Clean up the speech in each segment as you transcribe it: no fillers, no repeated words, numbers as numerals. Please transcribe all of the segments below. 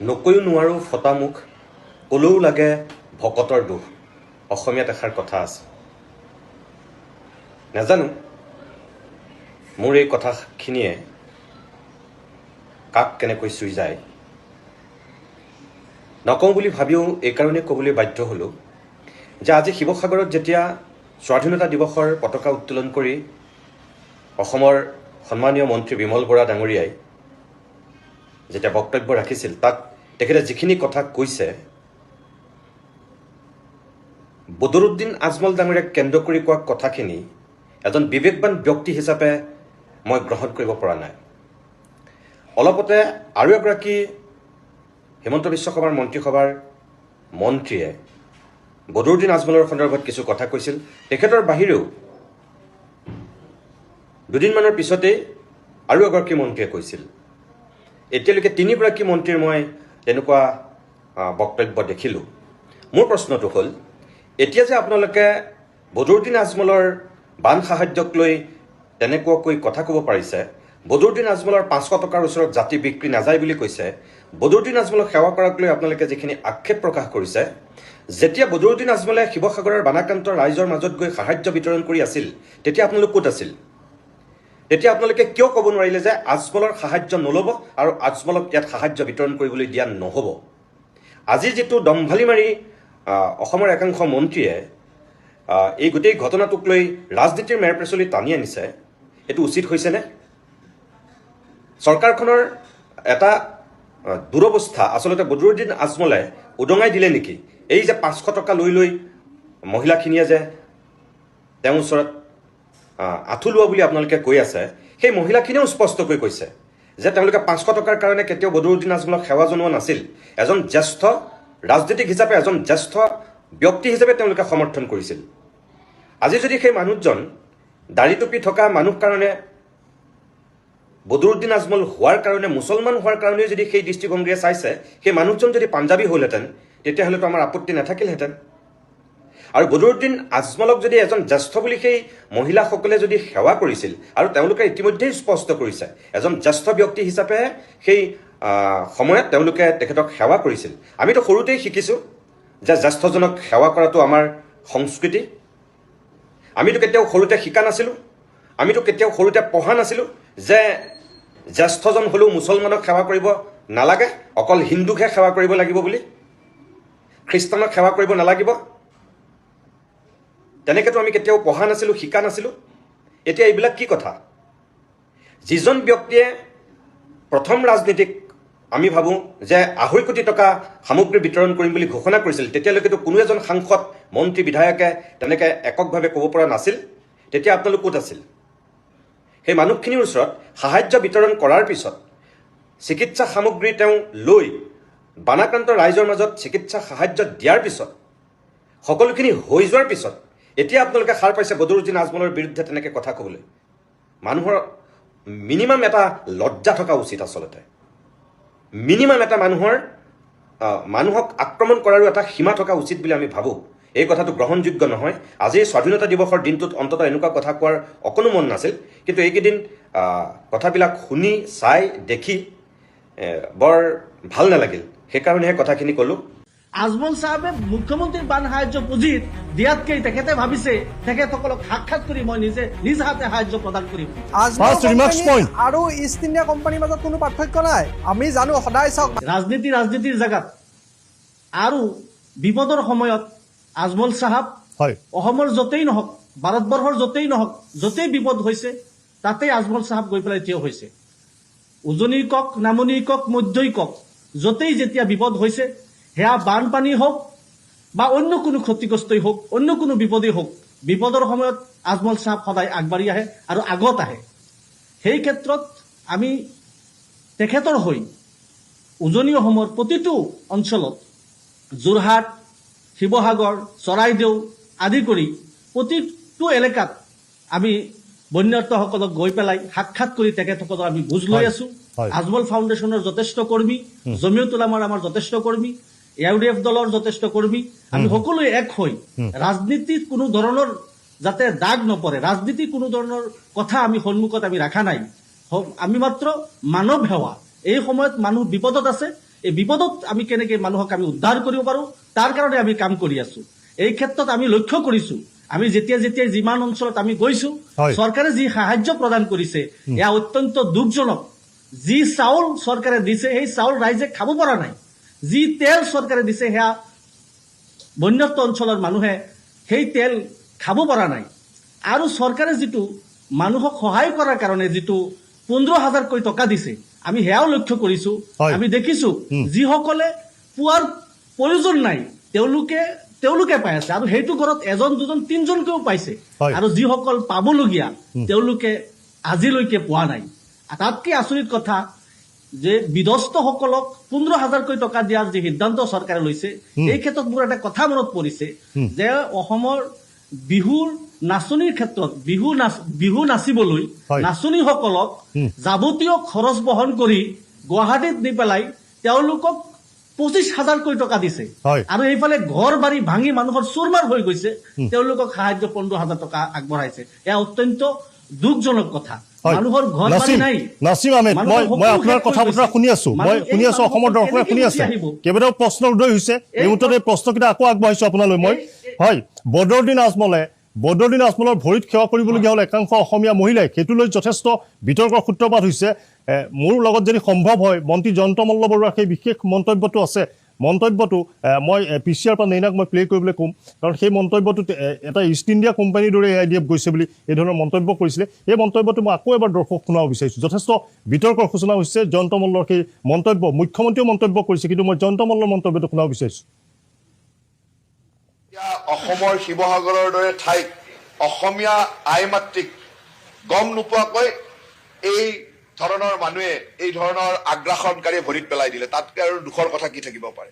নকৈও নোৱাৰো ফটামুখ কলেও লাগে ভকতৰ দুখ অসমীয়াত এষাৰ কথা আছে নাজানো মোৰ এই কথাখিনিয়ে কাক কেনেকৈ চুই যায় নকওঁ বুলি ভাবিও এই কাৰণে ক'বলৈ বাধ্য হ'লো যে আজি শিৱসাগৰত যেতিয়া স্বাধীনতা দিৱসৰ পতাকা উত্তোলন কৰি অসমৰ সন্মানীয় মন্ত্ৰী বিমল বৰা ডাঙৰীয়াই যেতিয়া বক্তব্য ৰাখিছিল তাত তেখেতে যিখিনি কথা কৈছে বদৰুদ্দিন আজমল ডাঙৰীয়াক কেন্দ্ৰ কৰি কোৱা কথাখিনি এজন বিবেকবান ব্যক্তি হিচাপে মই গ্ৰহণ কৰিব পৰা নাই অলপতে আৰু এগৰাকী হিমন্ত বিশ্ব শৰ্মাৰ মন্ত্ৰীসভাৰ মন্ত্ৰীয়ে বদৰুদ্দিন আজমলৰ সন্দৰ্ভত কিছু কথা কৈছিল তেখেতৰ বাহিৰেও দুদিনমানৰ পিছতেই আৰু এগৰাকী মন্ত্ৰীয়ে কৈছিল এতিয়ালৈকে তিনিগৰাকী মন্ত্ৰীৰ মই তেনেকুৱা বক্তব্য দেখিলোঁ মোৰ প্ৰশ্নটো হ'ল এতিয়া যে আপোনালোকে বদৰুদ্দিন আজমলৰ বান সাহায্যক লৈ তেনেকুৱাকৈ কথা ক'ব পাৰিছে বদৰুদ্দিন আজমলৰ 500 টকাৰ ওচৰত জাতি বিক্ৰী নাযায় বুলি কৈছে বদৰুদ্দিন আজমলক সেৱা কৰাক লৈ আপোনালোকে যিখিনি আক্ষেপ প্ৰকাশ কৰিছে যেতিয়া বদৰুদ্দিন আজমলে শিৱসাগৰৰ বানাক্ৰান্ত ৰাইজৰ মাজত গৈ সাহায্য বিতৰণ কৰি আছিল তেতিয়া আপোনালোক ক'ত আছিল তেতিয়া আপোনালোকে কিয় ক'ব নোৱাৰিলে যে আজমলৰ সাহায্য নল'ব আৰু আজমলক ইয়াত সাহায্য বিতৰণ কৰিবলৈ দিয়া নহ'ব আজি যেটো দম্ভালি মাৰি অসমৰ একাংশ মন্ত্ৰীয়ে এই গোটেই ঘটনাটোক লৈ ৰাজনীতিৰ মেৰপেচলি টানি আনিছে এটো উচিত হৈছেনে চৰকাৰখনৰ এটা দুৰৱস্থা আসলতে বদৰুদ্দিন আজমলে উদঙাই দিলে নেকি এই যে 500 টকা লৈ মহিলাখিনিয়ে যে তেওঁৰ ওচৰত আঁঠু লোৱা বুলি আপোনালোকে কৈ আছে সেই মহিলাখিনিও স্পষ্টকৈ কৈছে যে তেওঁলোকে 500 টকাৰ কাৰণে কেতিয়াও বদৰুদ্দিন আজমলক সেৱা জনোৱা নাছিল এজন জ্যেষ্ঠ ৰাজনীতিক হিচাপে এজন জ্যেষ্ঠ ব্যক্তি হিচাপে তেওঁলোকে সমৰ্থন কৰিছিল আজি যদি সেই মানুহজন দাড়ি টুপি থকা মানুহ কাৰণে বদৰুদ্দিন আজমল হোৱাৰ কাৰণে মুছলমান হোৱাৰ কাৰণে যদি সেই দৃষ্টিভংগীৰে চাইছে সেই মানুহজন যদি পাঞ্জাবী হ'লহেঁতেন তেতিয়াহ'লেতো আমাৰ আপত্তি নাথাকিলহেঁতেন আৰু বদৰুদ্দিন আজমলক যদি এজন জ্যেষ্ঠ বুলি সেই মহিলাসকলে যদি সেৱা কৰিছিল আৰু তেওঁলোকে ইতিমধ্যেই স্পষ্ট কৰিছে এজন জ্যেষ্ঠ ব্যক্তি হিচাপে সেই সময়ত তেওঁলোকে তেখেতক সেৱা কৰিছিল আমিতো সৰুতেই শিকিছোঁ যে জ্যেষ্ঠজনক সেৱা কৰাটো আমাৰ সংস্কৃতি আমিতো কেতিয়াও সৰুতে শিকা নাছিলোঁ আমিতো কেতিয়াও সৰুতে পঢ়া নাছিলোঁ যে জ্যেষ্ঠজন হ'লেও মুছলমানক সেৱা কৰিব নালাগে অকল হিন্দুকহে সেৱা কৰিব লাগিব বুলি খ্ৰীষ্টানক সেৱা কৰিব নালাগিব তেনেকেতো আমি কেতিয়াও পঢ়া নাছিলোঁ শিকা নাছিলোঁ এতিয়া এইবিলাক কি কথা যিজন ব্যক্তিয়ে প্ৰথম ৰাজনীতিক আমি ভাবোঁ যে 2.5 কোটি টকা সামগ্ৰী বিতৰণ কৰিম বুলি ঘোষণা কৰিছিল তেতিয়ালৈকেতো কোনো এজন সাংসদ মন্ত্ৰী বিধায়কে তেনেকৈ এককভাৱে ক'ব পৰা নাছিল তেতিয়া আপোনালোক ক'ত আছিল সেই মানুহখিনিৰ ওচৰত সাহায্য বিতৰণ কৰাৰ পিছত চিকিৎসা সামগ্ৰী তেওঁ লৈ বানাক্ৰান্ত ৰাইজৰ মাজত চিকিৎসা সাহায্য দিয়াৰ পিছত সকলোখিনি হৈ যোৱাৰ পিছত এতিয়া আপোনালোকে সাৰ পাইছে বদৰুদ্দিন আজমলৰ বিৰুদ্ধে তেনেকৈ কথা ক'বলৈ মানুহৰ মিনিমাম এটা লজ্জা থকা উচিত আচলতে মিনিমাম এটা মানুহক আক্ৰমণ কৰাৰো এটা সীমা থকা উচিত বুলি আমি ভাবোঁ এই কথাটো গ্ৰহণযোগ্য নহয় আজি স্বাধীনতা দিৱসৰ দিনটোত অন্তত এনেকুৱা কথা কোৱাৰ অকণো মন নাছিল কিন্তু এইকেইদিন কথাবিলাক শুনি চাই দেখি বৰ ভাল নালাগিল সেইকাৰণেহে কথাখিনি ক'লোঁ আজমল সাহেবে মুখ্যমন্ত্ৰীৰ বান সাহায্য পুঁজিত দিয়াতকে তেখেতে ভাবিছে তেখেতসকলক সাক্ষাৎ কৰি মই নিজ হাতে সাহায্য প্ৰদান কৰিম আৰু ইষ্ট ইণ্ডিয়া কোম্পানীৰ মাজত কোনো পাৰ্থক্য নাই আমি জানো সদায় চাওক ৰাজনীতিৰ জাগাত আৰু বিপদৰ সময়ত আজমল সাহেব অসমৰ য'তেই নহওক ভাৰতবৰ্ষৰ য'তেই নহওক য'তেই বিপদ হৈছে তাতেই আজমল সাহেব গৈ পেলাই থিয় হৈছে উজনিৰ কক নামনিৰ কক মধ্যই কক য'তেই যেতিয়া বিপদ হৈছে সেয়া বানপানী হওক বা অন্য কোনো ক্ষতিগ্ৰস্তই হওক অন্য কোনো বিপদেই হওক বিপদৰ সময়ত আজমল সাহেব সদায় আগবাঢ়ি আহে আৰু আগত আহে সেই ক্ষেত্ৰত আমি তেখেতৰ হৈ উজনি অসমৰ প্ৰতিটো অঞ্চলত যোৰহাট শিৱসাগৰ চৰাইদেউ আদি কৰি প্ৰতিটো এলেকাত আমি বন্যাৰ্থসকলক গৈ পেলাই সাক্ষাৎ কৰি তেখেতসকলক আমি বুজ লৈ আছো আজমল ফাউণ্ডেশ্যনৰ যথেষ্ট কৰ্মী জমিয়ত উলামাৰ আমাৰ যথেষ্ট কৰ্মী ইউডিএফ দলৰ যথেষ্ট কৰ্মী আমি সকলোৱে এক হৈ ৰাজনীতিত কোনো ধৰণৰ যাতে দাগ নপৰে ৰাজনীতি কোনো ধৰণৰ কথা আমি সন্মুখত আমি ৰাখা নাই আমি মাত্ৰ মানৱ সেৱা এই সময়ত মানুহ বিপদত আছে এই বিপদত আমি কেনেকৈ মানুহক আমি উদ্ধাৰ কৰিব পাৰোঁ তাৰ কাৰণে আমি কাম কৰি আছো। এই ক্ষেত্ৰত আমি লক্ষ্য কৰিছো, আমি যেতিয়া যিমান অঞ্চলত আমি গৈছো, হয়। চৰকাৰে যি সাহায্য প্ৰদান কৰিছে এয়া অত্যন্ত দুখজনক। যি চাউল চৰকাৰে দিছে সেই চাউল ৰাইজে খাব পৰা নাই। যি তেল চৰকাৰে দিছে সেয়া বন্যত্ব অঞ্চলৰ মানুহে সেই তেল খাব পৰা নাই। আৰু চৰকাৰে যিটো মানুহক সহায় কৰাৰ কাৰণে যিটো 15,000কৈ টকা দিছে, আমি সেয়াও লক্ষ্য কৰিছো। হয়। আমি দেখিছো যিসকলে পোৱাৰ প্ৰয়োজন নাই তেওঁলোকে পাই আছে, আৰু সেইটো ঘৰত এজন দুজন তিনজনকেও পাইছে। হয়। আৰু যিসকল পাবলগীয়া তেওঁলোকে আজিলৈকে পোৱা নাই। তাতকৈ আচৰিত কথা যে বিধ্বস্তসকলক 15,000কৈ টকা দিয়াৰ যি সিদ্ধান্ত চৰকাৰে লৈছে, এই ক্ষেত্ৰত মোৰ এটা কথা মনত পৰিছে যে অসমৰ বিহুৰ নাচনিৰ ক্ষেত্ৰত বিহু নাচিবলৈ হয়। নাচনীসকলক যাৱতীয় খৰচ বহন কৰি গুৱাহাটীত নি পেলাই তেওঁলোকক 25,000কৈ টকা দিছে। হয়। আৰু এইফালে ঘৰ বাৰী ভাঙি মানুহৰ চুৰমাৰ হৈ গৈছে, তেওঁলোকক সাহায্য 15,000 টকা আগবঢ়াইছে। এয়া অত্যন্ত দুখজনক কথা। হয়। মানুহৰ ঘৰ বাৰী নাই। নাছিম আহমেদ, মানুহৰ মই সকলো আপোনাৰ শেষ কথা হৈ বতৰা গৈছে। শুনি আছো, মানুহ এই অসমৰ মানুহসকল দৰ্শকে শুনি কেনেকৈ আছে। গুচি আহিব? কেইবাটাও প্ৰশ্নৰ উদয় হৈছে, এই মুহূৰ্তত এই প্ৰশ্নকেইটা আকৌ আগবঢ়াইছো আপোনালৈ মই। হয়, বদৰুদ্দিন আজমলৰ ভৰিত সেৱা কৰিবলগীয়া হ'ল একাংশ অসমীয়া মহিলাই, সেইটো লৈ যথেষ্ট বিতৰ্কৰ সূত্ৰপাত হৈছে। মোৰ লগত যদি সম্ভৱ হয়, মন্ত্ৰী জয়ন্ত মল্ল বৰুৱাৰ সেই বিশেষ মন্তব্যটো আছে, মন্তব্যটো মই PCR পৰা নেইনাক মই প্লে কৰিবলৈ ক'ম, কাৰণ সেই মন্তব্যটোত এটা ইষ্ট ইণ্ডিয়া কোম্পানীৰ দৰে AIDF গৈছে বুলি এই ধৰণৰ মন্তব্য কৰিছিলে। এই মন্তব্যটো মই আকৌ এবাৰ দৰ্শক শুনাব বিচাৰিছোঁ। যথেষ্ট বিতৰ্কৰ সূচনা হৈছে জয়ন্ত মল্লৰ সেই মন্তব্য। মুখ্যমন্ত্ৰীয়েও মন্তব্য কৰিছে, কিন্তু মই জয়ন্ত মল্লৰ মন্তব্যটো শুনাব বিচাৰিছোঁ। অসমৰ শিৱসাগৰৰ দৰে ঠাইত অসমীয়া আই মাতৃক গম নোপোৱাকৈ এই ধৰণৰ মানুহে এই ধৰণৰ আগ্ৰাসনকাৰীয়ে ভৰিত পেলাই দিলে, তাতকৈ আৰু দুখৰ কথা কি থাকিব পাৰে।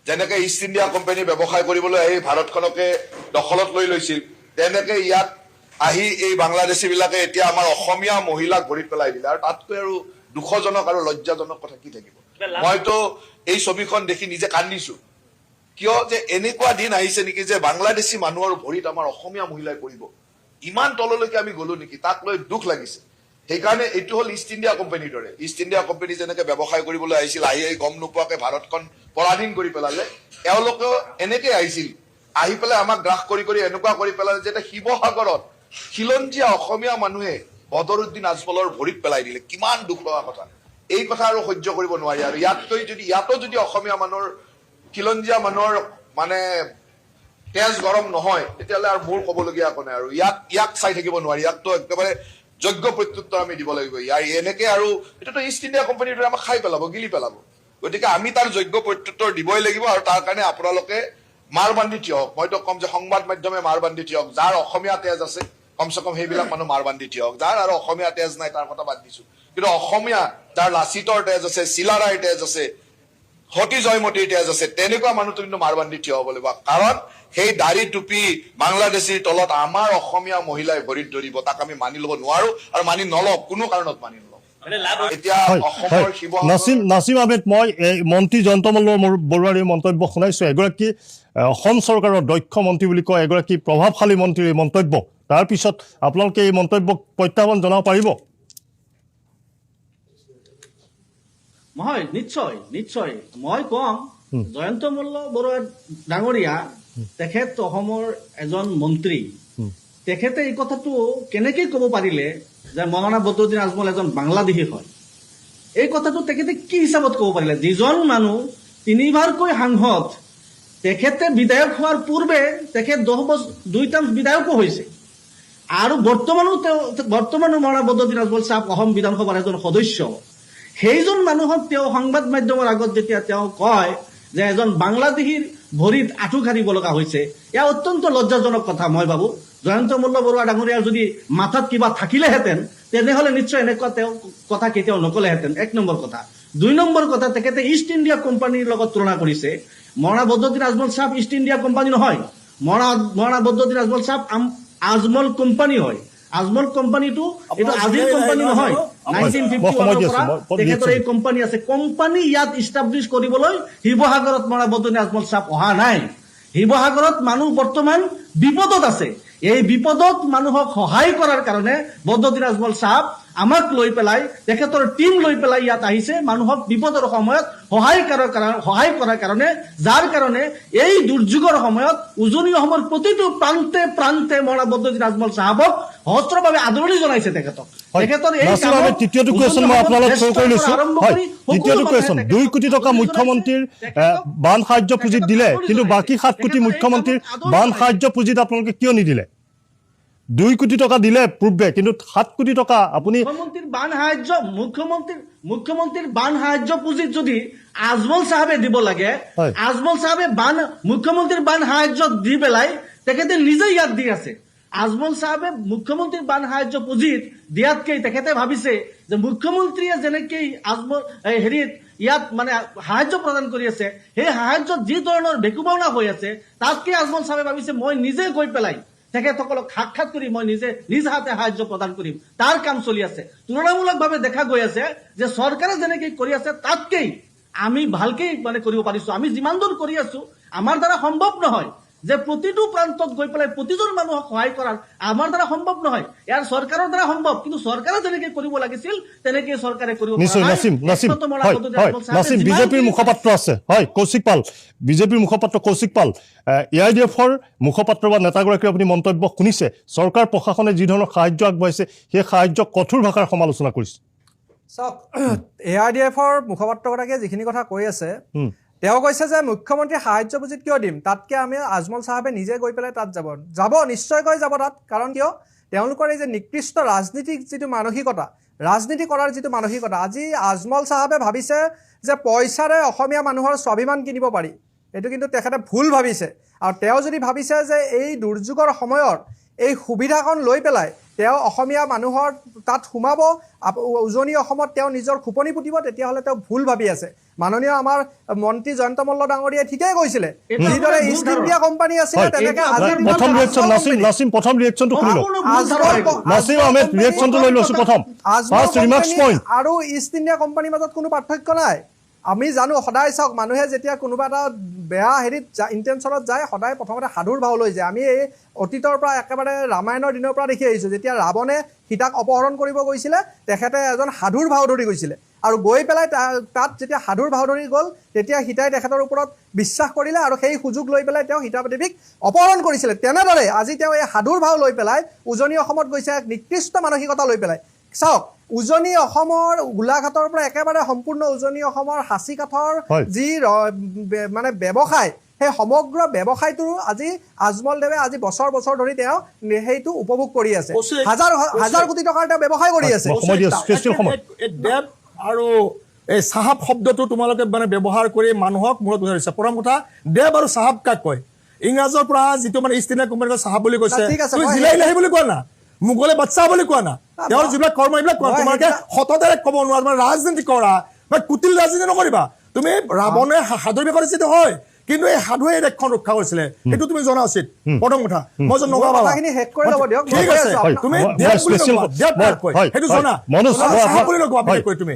যেনেকে ইষ্ট ইণ্ডিয়া কোম্পানী ব্যৱসায় কৰিবলৈ আহি ভাৰতখনকে দখলত লৈ লৈছিল, তেনেকে ইয়াত আহি এই বাংলাদেশীবিলাকে এতিয়া আমাৰ অসমীয়া মহিলাক ভৰিত পেলাই দিলে, আৰু তাতকৈ আৰু দুখজনক আৰু লজ্জাজনক কথা কি থাকিব। মইতো এই ছবিখন দেখি নিজে কান্দিছো। কিয় যে এনেকুৱা দিন আহিছে নেকি যে বাংলাদেশী মানুহৰ ভৰিত আমাৰ অসমীয়া মহিলাই পৰিব, ইমান তললৈকে আমি গলো নেকি, তাক লৈ দুখ লাগিছে। সেইকাৰণে এইটো হ'ল ইষ্ট ইণ্ডিয়া কোম্পানীৰ দৰে। ইষ্ট ইণ্ডিয়া কোম্পানী যেনেকে ব্যৱসায় কৰিবলৈ আহিছিল, আহি গম নোপোৱাকে ভাৰতখন পৰাধীন কৰি পেলালে, এওঁলোকেও এনেকে আহিছিল, আহি পেলাই আমাক গ্ৰাস কৰি এনেকুৱা কৰি পেলালে যে শিৱসাগৰত খিলঞ্জীয়া অসমীয়া মানুহে বদৰুদ্দিন আজমলৰ ভৰিত পেলাই দিলে। কিমান দুখ লগা কথা। এই কথা আৰু সহ্য কৰিব নোৱাৰি। আৰু ইয়াতো যদি অসমীয়া মানুহৰ খিলঞ্জীয়া মানুহৰ মানে তেজ গৰম নহয়, তেতিয়াহ'লে আৰু মোৰ ক'বলগীয়া একো নাই। আৰু ইয়াক চাই থাকিব নোৱাৰি, ইয়াকতো একেবাৰে যোগ্য প্ৰত্যুত্তৰ আমি দিব লাগিব। ইয়াৰ এনেকে আৰু এটাতো ইষ্ট ইণ্ডিয়া কোম্পানীৰ দৰে আমাক খাই পেলাব, গিলি পেলাব। গতিকে আমি তাৰ যোগ্য প্ৰত্যুত্তৰ দিবই লাগিব। আৰু তাৰ কাৰণে আপোনালোকে মাৰ বান্ধি থিয় হওক। মইতো ক'ম যে সংবাদ মাধ্যমে মাৰ বান্ধি থিয় হওক। যাৰ অসমীয়া তেজ আছে কমচে কম সেইবিলাক মানুহ মাৰ বান্ধি থিয় হওক। যাৰ আৰু অসমীয়া তেজ নাই তাৰ কথা বাদ দিছো, কিন্তু অসমীয়া যাৰ লাচিতৰ তেজ আছে, চিলাৰায়ৰ তেজ আছে, সতী জয়মতীৰ তেজ আছে, তেনেকুৱা মানুহটো কিন্তু মাৰ বান্ধি থিয় হ'ব লাগিব। কাৰণ সেই দাড়ি টুপি বাংলাদেশীৰ তলত আমাৰ অসমীয়া মহিলাই ভৰিত ধৰিব, তাক আমি মানি ল'ব নোৱাৰো, আৰু মানি নলওঁ, কোনো কাৰণত মানি নলওঁ। এতিয়া অসমৰ নাছিম আহমেদ, মই মন্ত্ৰী জয়ন্ত মল্ল বৰুৱাৰ এই মন্তব্য শুনাইছো। এগৰাকী অসম চৰকাৰৰ দক্ষ মন্ত্ৰী বুলি কয়, এগৰাকী প্ৰভাৱশালী মন্ত্ৰীৰ এই মন্তব্য। তাৰপিছত আপোনালোকে এই মন্তব্যক প্ৰত্যাহ্বান জনাব পাৰিব? হয়, নিশ্চয় মই কম, জয়ন্ত মল্ল বৰুৱা ডাঙৰীয়া তেখেত অসমৰ এজন মন্ত্ৰী। তেখেতে এই কথাটো কেনেকৈ ক'ব পাৰিলে যে মৌলানা বদৰুদ্দিন আজমল এজন বাংলাদেশী হয়? এই কথাটো তেখেতে কি হিচাপত ক'ব পাৰিলে? যিজন মানুহ 3বাৰকৈ সাংসদ, তেখেতে বিধায়ক হোৱাৰ পূৰ্বে তেখেত 2 টাৰ্ম বিধায়কো হৈছে, আৰু বৰ্তমানো মৌলানা বদৰুদ্দিন আজমল চাহাব অসম বিধানসভাৰ এজন সদস্য। সেইজন মানুহক তেওঁ সংবাদ মাধ্যমৰ আগত যেতিয়া তেওঁ কয় যে এজন বাংলাদেশীৰ ভৰিত আঁঠু কাঢ়িব লগা হৈছে, এয়া অত্যন্ত লজ্জাজনক কথা। মই ভাবো জয়ন্ত মল্ল বৰুৱা ডাঙৰীয়াৰ যদি মাথাত কিবা থাকিলেহেঁতেন তেনেহ'লে নিশ্চয় এনেকুৱা তেওঁ কথা কেতিয়াও নকলেহেঁতেন। 1 নম্বৰ কথা। 2 নম্বৰ কথা, তেখেতে ইষ্ট ইণ্ডিয়া কোম্পানীৰ লগত তুলনা কৰিছে। মৌলানা বদৰুদ্দিন আজমল চাহাব ইষ্ট ইণ্ডিয়া কোম্পানী নহয়, মৌলানা বদৰুদ্দিন আজমল চাহাব আজমল কোম্পানী হয়। আজমল কোম্পানীটো এইটো আজিৰ কোম্পানী নহয়, 1951 পৰা তেখেতৰ এই কোম্পানী আছে। কোম্পানী ইয়াত ইষ্টাব্লিছ কৰিবলৈ শিৱসাগৰত মৌলানা বদৰুদ্দিন আজমল চাহাব অহা নাই। শিৱসাগৰত মানুহ বৰ্তমান বিপদত আছে। এই বিপদত মানুহক সহায় কৰাৰ কাৰণে বদৰুদ্দিন আজমল চাহাব আমাক লৈ পেলাই তেখেতৰ টিম লৈ পেলাই ইয়াত আহিছে মানুহক বিপদৰ সময়ত সহায় কৰাৰ কাৰণে যাৰ কাৰণে এই দুৰ্যোগৰ সময়ত উজনি অসমৰ প্ৰতিটো প্ৰান্তে প্ৰান্তে মৌলানা বদৰুদ্দিন আজমল চাহাবক সহস্ৰভাৱে আদৰণি জনাইছে তেখেতক। তেখেতৰ এই নাছিৰ আহমেদ, তৃতীয়টো কুৱেশ্যন মই আপোনালোক থ্ৰ' কৰি লৈছো। হয়, তৃতীয়টো কুৱেশ্যন, 2 কোটি টকা মুখ্যমন্ত্ৰীৰ বান সাহায্য পুঁজিত দিলে, কিন্তু বাকী 7 কোটি মুখ্যমন্ত্ৰীৰ বান সাহায্য পুঁজিত আপোনালোকে কিয় নিদিলে? 2 কোটি টকা দিলে পূৰ্বে, কিন্তু 7 কোটি টকা আপুনি মুখ্যমন্ত্ৰীৰ বান সাহায্য পুঁজিত যদি আজমল চাহাবে দিব লাগে, আজমল চাহাবে মুখ্যমন্ত্ৰীৰ বান সাহায্য দি পেলাই তেখেতে নিজে ইয়াত দি আছে। আজমল চাহাবে মুখ্যমন্ত্ৰীৰ বান সাহায্য পুঁজিত দিয়াতকৈ তেখেতে ভাবিছে যে মুখ্যমন্ত্ৰীয়ে যেনেকৈ হেৰিত ইয়াত মানে সাহায্য প্ৰদান কৰি আছে, সেই সাহায্যত যি ধৰণৰ ভেকুবাওনা হৈ আছে, তাতকৈ আজমল চাহাবে ভাবিছে মই নিজে গৈ পেলাই তেখেতসকলক সাক্ষাৎ কৰি মই নিজ হাতে সাহায্য প্ৰদান কৰিম। তাৰ কাম চলি আছে। তুলনামূলকভাৱে দেখা গৈ আছে যে চৰকাৰে যেনেকৈ কৰি আছে তাতকৈ আমি ভালকৈ মানে কৰিব পাৰিছো। আমি যিমান দূৰ কৰি আছো, আমাৰ দ্বাৰা সম্ভৱ নহয় যে প্ৰতিটো প্ৰান্তত গৈ পেলাই প্ৰতিজন মানুহক সহায় কৰাৰ আমাৰ দ্বাৰা সম্ভৱ নহয়। ইয়াৰ চৰকাৰৰ দ্বাৰা সম্ভৱ, কিন্তু চৰকাৰে যেনেকৈ কৰিব লাগিছিল তেনেকৈ চৰকাৰে কৰিব পৰা নিশ্চয়। নাই। নাছিম, বিজেপিৰ মুখপাত্ৰ আছে, হয়, কৌশিক পাল, বিজেপিৰ মুখপাত্ৰ কৌশিক পাল, AIDF-ৰ মুখপাত্ৰ বা নেতাগৰাকীৰ আপুনি মন্তব্য শুনিছে। চৰকাৰ প্ৰশাসনে যি ধৰণৰ সাহায্য আগবঢ়াইছে সেই সাহায্যক কঠোৰ ভাষাৰ সমালোচনা কৰিছে। চাওক, AIDF-ৰ মুখপাত্ৰগৰাকীয়ে যিখিনি কথা কৈ আছে, তেওঁ কৈছে যে মুখ্যমন্ত্ৰীৰ সাহায্য পুঁজিত কিয় দিম, তাতকৈ আমি আজমল চাহাবে নিজে গৈ পেলাই তাত যাব নিশ্চয়কৈ যাব তাত। কাৰণ কিয়, তেওঁলোকৰ এই যে নিকৃষ্ট ৰাজনীতিক যিটো মানসিকতা, ৰাজনীতি কৰাৰ যিটো মানসিকতা, আজি আজমল চাহাবে ভাবিছে যে পইচাৰে অসমীয়া মানুহৰ স্বাভিমান কিনিব পাৰি। এইটো কিন্তু তেখেতে ভুল ভাবিছে। আৰু তেওঁ যদি ভাবিছে যে এই দুৰ্যোগৰ সময়ত এই সুবিধাকণ লৈ পেলাই তেওঁ অসমীয়া মানুহৰ তাত সোমাব, উজনি অসমত তেওঁ নিজৰ খোপনি পুতিব, তেতিয়াহ'লে তেওঁ ভুল ভাবি আছে। মাননীয় আমাৰ মন্ত্ৰী জয়ন্ত মল্ল ডাঙৰীয়াই ঠিকেই কৈছিলে, যিদৰে ইষ্ট ইণ্ডিয়া কোম্পানী আছিলে তেনেকৈ প্ৰথম ৰিয়েকশ্যন প্ৰথম ৰিয়েকশ্যনটো শুনি লওক। নাছিম আহমেদ, ৰিয়েকশ্যনটো লৈ লৈছো প্ৰথম। First remarks point. আৰু ইষ্ট ইণ্ডিয়া কোম্পানীৰ মাজত কোনো পাৰ্থক্য নাই। আমি জানো, সদায় চাওক, মানুহে যেতিয়া কোনোবা এটা বেয়া হেৰিত ইণ্টেনশ্যনত যায়, সদায় প্ৰথমতে সাধুৰ ভাও লৈ যায়। আমি এই অতীতৰ পৰা একেবাৰে ৰামায়ণৰ দিনৰ পৰা দেখি আহিছোঁ, যেতিয়া ৰাৱণে সীতাক অপহৰণ কৰিব গৈছিলে, তেখেতে এজন সাধুৰ ভাও ধৰি গৈছিলে। আৰু গৈ পেলাই তাত যেতিয়া সাধুৰ ভাও ধৰি গ'ল, তেতিয়া সীতাই তেখেতৰ ওপৰত বিশ্বাস কৰিলে আৰু সেই সুযোগ লৈ পেলাই তেওঁ সীতা দেৱীক অপহৰণ কৰিছিলে। তেনেদৰে আজি তেওঁ এই সাধুৰ ভাও লৈ পেলাই উজনি অসমত গৈছে, এক নিকৃষ্ট মানসিকতা লৈ পেলাই। চাওক, উজনি অসমৰ গোলাঘাটৰ পৰা একেবাৰে সম্পূৰ্ণ উজনি অসমৰ সাঁচি কাঠৰ যি মানে ব্যৱসায়, সেই সমগ্ৰ ব্যৱসায়টো আজি আজমল দেৱে আজি বছৰ বছৰ ধৰি তেওঁ সেইটো উপভোগ কৰি আছে। হাজাৰ কোটি টকাৰ তেওঁ ব্যৱসায় কৰি আছে। দেৱ আৰু এই চাহাব শব্দটো তোমালোকে মানে ব্যৱহাৰ কৰি মানুহক মূৰত উঠাইছে। প্ৰথম কথা, দেৱ আৰু চাহাব কাক কয়? ইংৰাজৰ পৰা যিটো মানে ইষ্ট ইণ্ডিয়া কোম্পানীক চাহাব বুলি কৈছে, তুমি জিলাই লাহি বুলি কোৱা না, মোগলে বাচ্চা বুলি কোৱা না, তেওঁৰ যিবিলাক কৰ্ম এইবিলাক কোৱা। তোমালোকে সততাৰে ক'ব নোৱাৰা, মানে ৰাজনীতি কৰা বা কুটিল ৰাজনীতি নকৰিবা। তুমি ৰাৱণে সাধুৰ বিষয়ে কৰিছে হয়, কিন্তু এই সাধুৱে এই দেশখন ৰক্ষা কৰিছিলে, সেইটো তুমি জনা উচিত। প্ৰথম কথা, মই যে নগাঁও ঠিক আছে, তুমি সেইটো জনা, বুলি নকোৱা, তুমি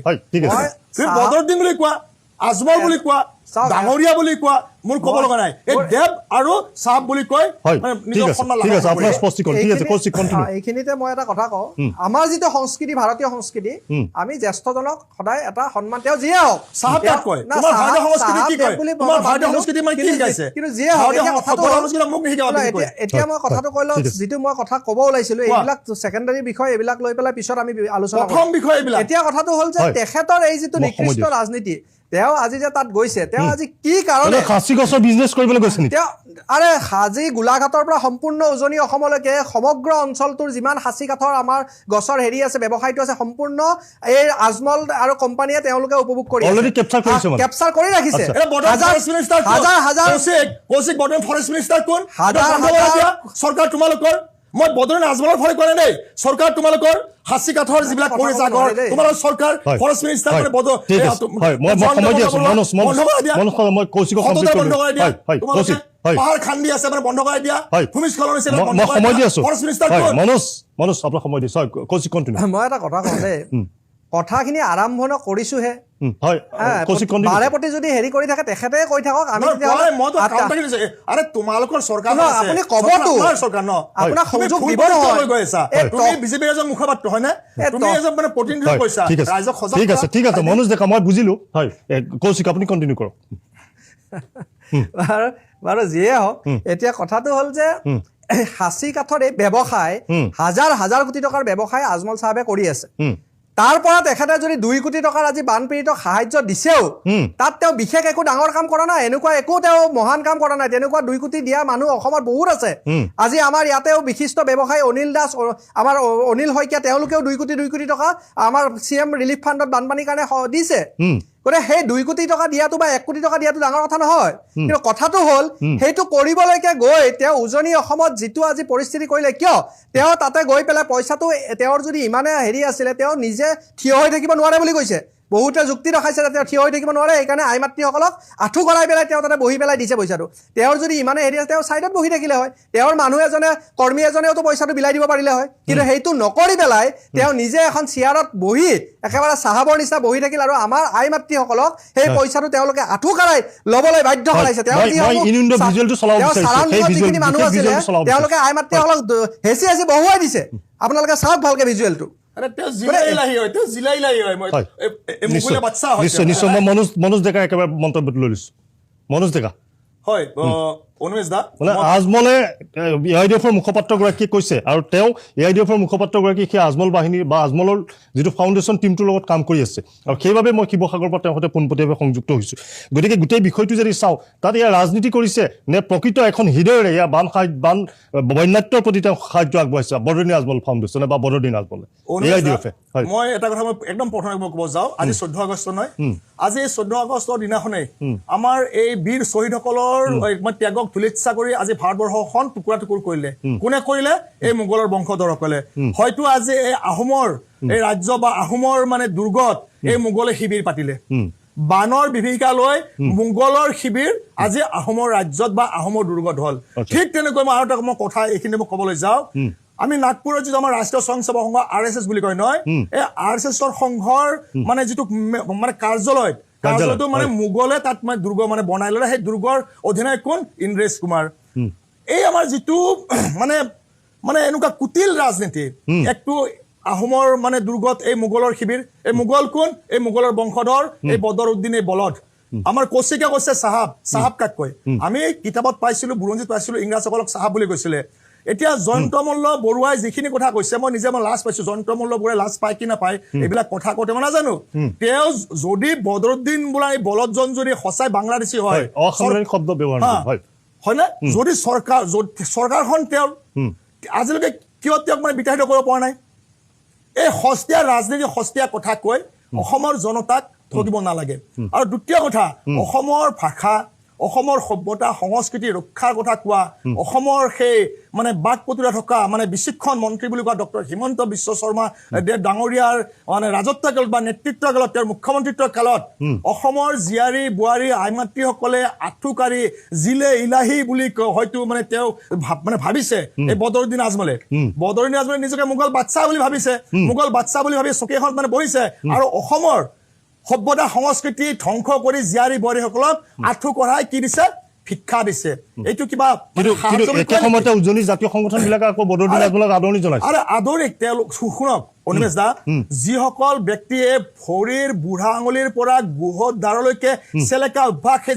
বদৰুদ্দিন বুলি কোৱা, আজমল বুলি কোৱা, ডাঙৰীয়া বুলি কোৱা, মোৰ ক'ব লগা নাই। এই দেৱ আৰু চাহাব বুলি কয়। এইখিনিতে মই এটা কথা কওঁ, আমাৰ যিটো সংস্কৃতি, ভাৰতীয় সংস্কৃতি, আমি জ্যেষ্ঠজনক সদায় এটা সন্মান, তেওঁ যিয়ে হওক। চাহাব কাক কয়? তোমাৰ ভাৰতীয় সংস্কৃতি কি কয়? তোমাৰ ভাৰতীয় সংস্কৃতি মানে কি শিকাইছে? কিন্তু যিয়ে হওক, এতিয়া মই কথাটো কৈ লওঁ, যিটো মই কথা ক'ব ওলাইছিলো, এইবিলাক ছেকেণ্ডাৰী বিষয়, এইবিলাক লৈ পেলাই পিছত আমি আলোচনা প্ৰথম বিষয় এইবিলাক। এতিয়া কথাটো হ'ল যে তেখেতৰ এই যিটো নিকৃষ্ট ৰাজনীতি, তেওঁ আজি যে তাত গৈছে, তেওঁ আজি কি কাৰণে খাচী গছৰ বিজনেছ কৰিবলৈ গৈছে নেকি? তেওঁ আৰে আজি গোলাঘাটৰ পৰা সম্পূৰ্ণ উজনি অসমলৈকে সমগ্ৰ অঞ্চলটোৰ যিমান সাঁচি কাঠৰ আমাৰ গছৰ হেৰি আছে, ব্যৱসায়টো আছে, সম্পূৰ্ণ এই আজমল আৰু কোম্পানীয়ে তেওঁলোকে উপভোগ কৰি কেপচাৰ কৰি ৰাখিছে। চৰকাৰ তোমালোকৰ, মই বদৰুদ্দিন আজমলৰ ভয় কৰা নাই, চৰকাৰ তোমালোকৰ সাঁচি কাঠৰ যিবিলাক কৰিছে আগৰ তোমালোকৰ চৰকাৰ, ফৰেষ্ট মিনিষ্টাৰ পাহাৰ খান্দি আছে, মানে বন্ধ কৰাই দিয়া, ভূমিস্খলন হৈছে, মই এটা কথা কওঁ দেই, কথাখিনি আৰম্ভণি কৰিছোহে হয় কৌশিক কণ্ডিল বাৰে প্ৰতি যদি হেৰি কৰি থাকে তেখেতে কৈ থাকক আমি নহয়, মইতো counter দিছো। আৰে তোমালোকৰ চৰকাৰ নহয়, আছে। আপুনি ক'বতো। চৰকাৰ চৰকাৰ ন আপোনাক তুমি সুযোগ ভুল দিব পথত নহয়। লৈ গৈ আছা। তুমি বিজেপিৰ এজন মুখপাত্ৰ হয়নে তুমি এজন মানে প্ৰতিনিধি হয়, কৈছা ঠিক আছে ৰাইজক সজাগ ঠিক আছে কৰা। ঠিক আছে মনোজ ডেকা মই বুজিলো হয় কৌশিক আপুনি কণ্টিনিউ কৰক বাৰু যিয়ে হওক এতিয়া কথাটো হ'ল যে সাঁচি কাঠৰ এই ব্যৱসায় হাজাৰ হাজাৰ কোটি টকাৰ ব্যৱসায় আজমল চাহাবে কৰি আছে তাৰ পৰা তেখেতে যদি 2 কোটি টকাৰ আজি বানপীড়িতক সাহায্য দিছেও তাত তেওঁ বিশেষ একো ডাঙৰ কাম কৰা নাই এনেকুৱা একো তেওঁ মহান কাম কৰা নাই তেনেকুৱা 2 কোটি দিয়া মানুহ অসমত বহুত আছে আজি আমাৰ ইয়াতেও বিশিষ্ট ব্যৱসায়ী অনিল দাস আমাৰ অনিল শইকীয়া তেওঁলোকেও 2 কোটি টকা আমাৰ CM ৰিলিফ ফাণ্ডত বানপানীৰ কাৰণে দিছে গতিকে সেই 2 কোটি টকা দিয়াটো বা 1 কোটি টকা দিয়াটো ডাঙৰ কথা নহয় কিন্তু কথাটো হ'ল সেইটো কৰিবলৈকে গৈ তেওঁ উজনি অসমত যিটো আজি পৰিস্থিতি কৰিলে কিয় তেওঁ তাতে গৈ পেলাই পইচাটো তেওঁৰ যদি ইমানে হেৰি আছিলে তেওঁ নিজে থিয় হৈ থাকিব নোৱাৰে বুলি কৈছে বহুতে যুক্তি দেখাইছে যে তেওঁ থিয় হৈ থাকিব নোৱাৰে সেইকাৰণে আই মাতৃসকলক আঁঠু কৰাই পেলাই তেওঁ তাতে বহি পেলাই দিছে পইচাটো তেওঁৰ যদি ইমানে হেৰি আছে তেওঁ ছাইডত বহি থাকিলে হয় তেওঁৰ মানুহ এজনে কৰ্মী এজনেওতো পইচাটো বিলাই দিব পাৰিলে হয় কিন্তু সেইটো নকৰি পেলাই তেওঁ নিজে এখন চেয়াৰত বহি একেবাৰে চাহাবৰ নিচিনা বহি থাকিল আৰু আমাৰ আই মাতৃসকলক সেই পইচাটো তেওঁলোকে আঁঠু কৰাই ল'বলৈ বাধ্য কৰাইছে তেওঁ যিখিনি মানুহ আছিলে তেওঁলোকে আই মাতৃসকলক হেঁচি হেঁচি বহুৱাই দিছে আপোনালোকে চাওক ভালকে ভিজুৱেলটো আৰে তেওঁ জিলাইলাহি হয় তেওঁ জিলাইলাহি হয় মই এই মুকুলে বাচ্চা হয় নিশ্চয় নিশ্চয় মই মনোজ ডেকা একেবাৰে মন্তব্যটো লৈ লৈছো মনোজ ডেকা হয় অনুমেশ দা মানে আজমলে AIDF-ৰ মুখপাত্ৰগৰাকীয়ে কৈছে আৰু তেওঁ AIDF-ৰ মুখপাত্ৰগৰাকী সেই আজমল বাহিনী বা আজমলৰ যিটো ফাউণ্ডেশ্যন টীমটোৰ লগত কাম কৰি আছে আৰু সেইবাবে মই শিৱসাগৰৰ পৰা তেওঁৰ সৈতে পোনপটীয়াভাৱে সংযুক্ত হৈছোঁ গতিকে গোটেই বিষয়টো যদি চাওঁ তাত ইয়াৰ ৰাজনীতি কৰিছে নে প্ৰকৃত এখন হৃদয়েৰে ইয়াৰ বন্যাত্ৰৰ প্ৰতি তেওঁ সাহায্য আগবঢ়াইছে বদৰুদ্দিন আজমল ফাউণ্ডেশ্যনে বা বদৰুদ্দিন আজমলে AIDF-এ হয় মই এটা কথা মই একদম প্ৰথমে ক'ব যাওঁ আজি 14 আগষ্ট নহয় আজি 14 আগষ্টৰ দিনাখনেই আমাৰ এই বীৰ শ্বহীদসকলৰ ত্যাগক ধূলিচ্ছা কৰি আজি ভাৰতবৰ্ষখন টুকুৰা টুকুৰ কৰিলে কোনে কৰিলে এই মোগলৰ বংশধৰসকলে হয়তো আজি এই আহোমৰ এই ৰাজ্য বা আহোমৰ মানে দুৰ্গত এই মোগলে শিবিৰ পাতিলে বানৰ বিভীষিকা লৈ মোগলৰ শিবিৰ আজি আহোমৰ ৰাজ্যত বা আহোমৰ দুৰ্গত হ'ল ঠিক তেনেকৈ মই আৰু এটা কথা এইখিনি মই ক'বলৈ যাওঁ আমি নাগপুৰত যিটো আমাৰ ৰাষ্ট্ৰীয় স্বয়ংসেৱক সংঘ RSS বুলি কয় নহয় এই RSS-ৰ সংঘৰ মানে যিটো মানে কাৰ্যালয়টো মানে মোগলে তাত মানে দুৰ্গ মানে বনাই ল'লে সেই দুৰ্গৰ অধিনায়ক কোন ইন্দ্ৰেশ কুমাৰ এই আমাৰ যিটো মানে মানে এনেকুৱা কুটিল ৰাজনীতি একটো আহোমৰ মানে দুৰ্গত এই মোগলৰ শিবিৰ এই মোগল কোন এই মোগলৰ বংশধৰ এই বদৰুদ্দিন এই বলদ আমাৰ কৌশিকে কৈছে চাহাব কাক কয় আমি কিতাপত পাইছিলো বুৰঞ্জীত পাইছিলো ইংৰাজসকলক চাহাব বুলি কৈছিলে এতিয়া জয়ন্ত মল্ল বৰুৱাই যিখিনি কথা কৈছে মই নিজে লাজ পাইছো জয়ন্ত মল্ল বৰুৱাই লাজ পায় কি নাপায় এইবিলাক কথা কওঁতে মই নাজানো তেওঁ যদি বদৰুদ্দিন বোলা এই বলদজন যদি সঁচাই বাংলাদেশী হয় অসামৰিক শব্দ ব্যৱহাৰ হয় হয়নে যদি চৰকাৰখন তেওঁৰ আজিলৈকে কিয় তেওঁক মানে বিতাড়িত কৰিব পৰা নাই এই সস্তীয়া ৰাজনীতি সস্তীয়া কথা কৈ অসমৰ জনতাক ঠগিব নালাগে আৰু দ্বিতীয় কথা অসমৰ ভাষা অসমৰ সভ্যতা সংস্কৃতি ৰক্ষাৰ কথা কোৱা অসমৰ সেই মানে বাক পতুৰা থকা মানে বিচক্ষণ মন্ত্ৰী বুলি কোৱা ডক্টৰ হিমন্ত বিশ্ব শৰ্মা ডাঙৰীয়াৰ মানে ৰাজত্ব কালত বা নেতৃত্ব কালত তেওঁৰ মুখ্যমন্ত্ৰীত্বৰ কালত অসমৰ জীয়াৰী বোৱাৰী আই মাতৃসকলে আঁঠুকাৰি জিলে ইলাহী বুলি হয়তো মানে তেওঁ মানে ভাবিছে এই বদৰুদ্দিন আজমলে নিজকে মোগল বাদশাহ বুলি ভাবিছে মোগল বাদশাহ বুলি ভাবি চকীখন মানে বহিছে আৰু অসমৰ সভ্যতা সংস্কৃতি ধ্বংস কৰি জীয়াৰী বোৱাৰীসকলক আঁঠু কঢ়াই কি দিছে শিক্ষা দিছে এইটো কিবা একে সময়তে উজনি জাতীয় সংগঠনবিলাকে আকৌ বদৰুদ্দিন আজমলক আদৰণি জনাইছে আৰে আদৰি তেওঁলোক শুনক অনুমেশ দা যিসকল ব্যক্তিয়ে ভৰিৰ বুঢ়া আঙুলিৰ পৰা গুহত দ্বাৰলৈকে চেলেকা অভ্যাস সেই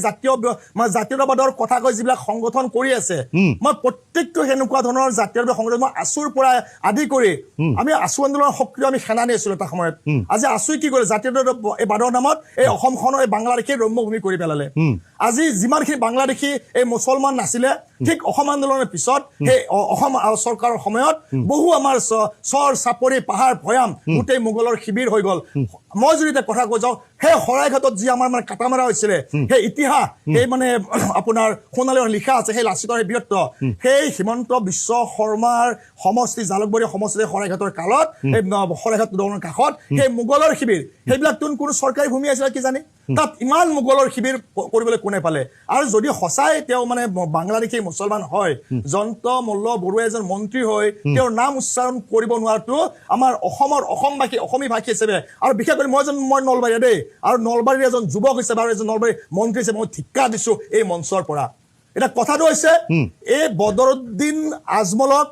জাতীয়তাবাদৰ কথা কৈ যিবিলাক সংগঠন কৰি আছে মই প্ৰত্যেকটো সেনেকুৱা ধৰণৰ জাতীয়তাবাদী সংগঠন মই আছুৰ পৰা আদি কৰি আমি আছু আন্দোলনৰ সক্ৰিয় আমি সেনানী আছিলো এটা সময়ত আজি আছুই কি কৰিলে জাতীয়তাবাদৰ নামত এই অসমখনৰ এই বাংলাদেশী ৰম্যভূমি কৰি পেলালে আজি যিমানখিনি বাংলাদেশী এই মুছলমান নাছিলে ঠিক অসম আন্দোলনৰ পিছত সেই অসম চৰকাৰৰ সময়ত বহু আমাৰ চৰ চাপৰি পাহাৰ ভৈয়াম গোটেই মোগলৰ শিবিৰ হৈ গ'ল মই যদি এটা কথা কৈ যাওঁ সেই শৰাইঘাটত যি আমাৰ মানে কাটা মাৰা হৈছিলে সেই ইতিহাস সেই মানে আপোনাৰ সোণালীৰ লিখা আছে সেই লাচিতৰ বীৰত্ব সেই হিমন্ত বিশ্ব শৰ্মাৰ সমষ্টি জালুকবাৰী সমষ্টি শৰাইঘাটৰ কালত এই শৰাইঘাট দলঙৰ কাষত সেই মোগলৰ শিবিৰ সেইবিলাক কোনো চৰকাৰী ভূমি আছিলে কি জানি তাত ইমান মোগলৰ শিবিৰ কৰিবলৈ কোনে পালে আৰু যদি সঁচাই তেওঁ মানে বাংলাদেশী মুছলমান হয় জয়ন্ত মল্ল বৰুৱা এজন মন্ত্ৰী হয় তেওঁৰ নাম উচ্চাৰণ কৰিব নোৱাৰাটো আমাৰ অসমবাসী অসমী ভাষী হিচাপে আৰু বিশেষকৈ মই নলবাৰীয়া দেই আৰু নলবাৰীৰ এজন যুৱক হিচাপে আৰু এজন নলবাৰীৰ মন্ত্ৰী হিচাপে মই ধিক্কাৰ দিছো এই মঞ্চৰ পৰা এটা কথাটো হৈছে এই বদৰুদ্দিন আজমলক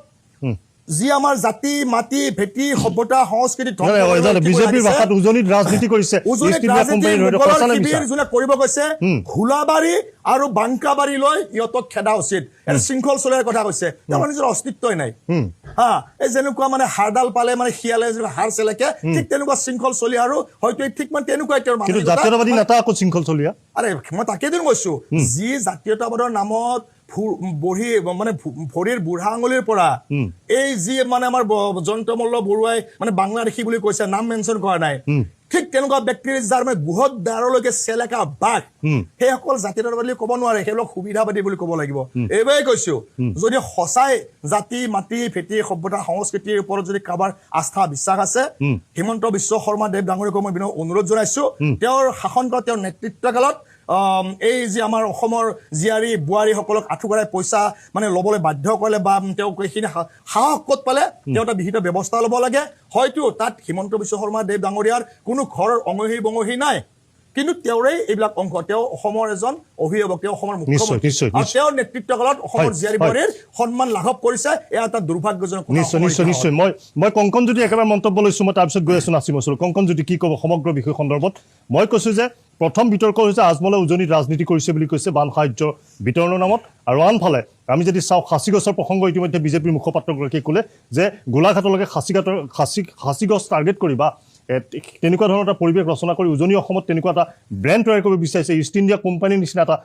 যি আমাৰ জাতি মাটি ভেটি সভ্যতা সংস্কৃতি বিজেপিৰ ভাষাত উজনিত ৰাজনীতি কৰিছে যোনে কৰিব গৈছে ঘোলাবাৰী আৰু বাংকাবাৰীলৈ ইহঁতক খেদা উচিত এটা শৃংখল চলোৱাৰ কথা কৈছে তেওঁৰ নিজৰ অস্তিত্বই নাই হা এই যেনেকুৱা মানে হাৰডাল পালে মানে শিয়ালে হাৰ চেলেকে ঠিক তেনেকুৱা শৃংখল চলি আৰু হয়তো ঠিক মানে তেনেকুৱাই তেওঁৰ জাতীয়তাবাদী নেতা আকৌ শৃংখল চলিয়া আৰে মই তাকেইতো কৈছো যি জাতীয়তাবাদৰ নামত ভৰিৰ বুঢ়া আঙুলিৰ পৰা এই যি মানে আমাৰ জয়ন্ত মল্ল বৰুৱাই মানে বাংলাদেশী বুলি কৈছে নাম মেনশ্যন কৰা নাই ঠিক তেনেকুৱা ব্যক্তিৰ যাৰ মানে বৃহৎ দ্বাৰলৈকে চেলেকা বাঘ সেইসকল জাতীয়তাবাদী ক'ব নোৱাৰে সেইবিলাক সুবিধাবাদী বুলি ক'ব লাগিব এইবাৰেই কৈছো যদি সঁচাই জাতি মাটি ভেটি সভ্যতা সংস্কৃতিৰ ওপৰত যদি কাৰোবাৰ আস্থা বিশ্বাস আছে হিমন্ত বিশ্ব শৰ্মা দেৱ ডাঙৰীয়াক মই অনুৰোধ জনাইছো তেওঁৰ শাসনকালত তেওঁৰ নেতৃত্বকালত এই যে আমাৰ অসমৰ জীয়াৰী বোৱাৰীসকলক আঁঠুকৰাই পইচা মানে ল'বলৈ বাধ্য কৰিলে বা তেওঁক এইখিনি সাহস ক'ত পালে তেওঁ এটা বিহিত ব্যৱস্থা ল'ব লাগে হয়তো তাত হিমন্ত বিশ্ব শৰ্মা দেৱ ডাঙৰীয়াৰ কোনো ঘৰৰ অঙহী বঙহী নাই কিন্তু তেওঁৰে এইবিলাক অংশ তেওঁ অসমৰ এজন অভিভাৱক তেওঁ অসমৰ মুখ্যমন্ত্ৰী আৰু তেওঁৰ নেতৃত্বকালত অসমৰ জীয়াৰী বোৱাৰীৰ সন্মান লাঘৱ কৰিছে এয়া এটা দুৰ্ভাগ্যজনক নিশ্চয় মই কংকন যদি একেবাৰে মন্তব্য লৈছো মই তাৰপিছত গৈ আছো নাচিম ওচৰত কংকন যদি কি ক'ব সমগ্ৰ বিষয় সন্দৰ্ভত মই কৈছো যে প্ৰথম বিতৰ্ক হৈছে আজমলে উজনিত ৰাজনীতি কৰিছে বুলি কৈছে বান সাহায্য বিতৰণৰ নামত আৰু আনফালে আমি যদি চাওঁ খাচীগছৰ প্ৰসংগ ইতিমধ্যে বিজেপিৰ মুখপাত্ৰগৰাকীয়ে ক'লে যে গোলাঘাটলৈকে খাচী গছ টাৰ্গেট কৰি বা তেনেকুৱা ধৰণৰ এটা পৰিৱেশ ৰচনা কৰি উজনি অসমত তেনেকুৱা এটা ব্ৰেণ্ড তৈয়াৰ কৰিব বিচাৰিছে ইষ্ট ইণ্ডিয়া কোম্পানীৰ নিচিনা এটা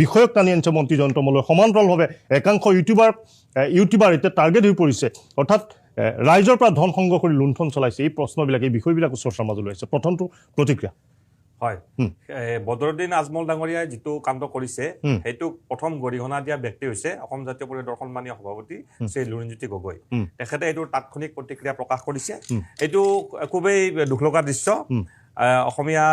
বিষয়ক টানি আনিছে মন্ত্ৰী জয়ন্ত মল্লই সমান্তৰালভাৱে একাংশ ইউটিউবাৰ এতিয়া টাৰ্গেট হৈ পৰিছে অৰ্থাৎ ৰাইজৰ পৰা ধন সংগ্ৰহ কৰি লুণ্ঠন চলাইছে এই প্ৰশ্নবিলাক এই বিষয়বিলাকো চৰ্চাৰ মাজলৈ আহিছে প্ৰথমটো প্ৰতিক্ৰিয়া হয় বদৰুদ্দিন আজমল ডাঙৰীয়াই যিটো কাণ্ড কৰিছে সেইটো প্ৰথম গৰিহণা দিয়া ব্যক্তি হৈছে অসম জাতীয় পৰিষদৰ সন্মানীয় সভাপতি শ্ৰী লুৰিণজ্যোতি গগৈ তেখেতে এইটোৰ তাৎক্ষণিক প্ৰতিক্ৰিয়া প্ৰকাশ কৰিছে এইটো খুবেই দুখ লগা দৃশ্য অসমীয়া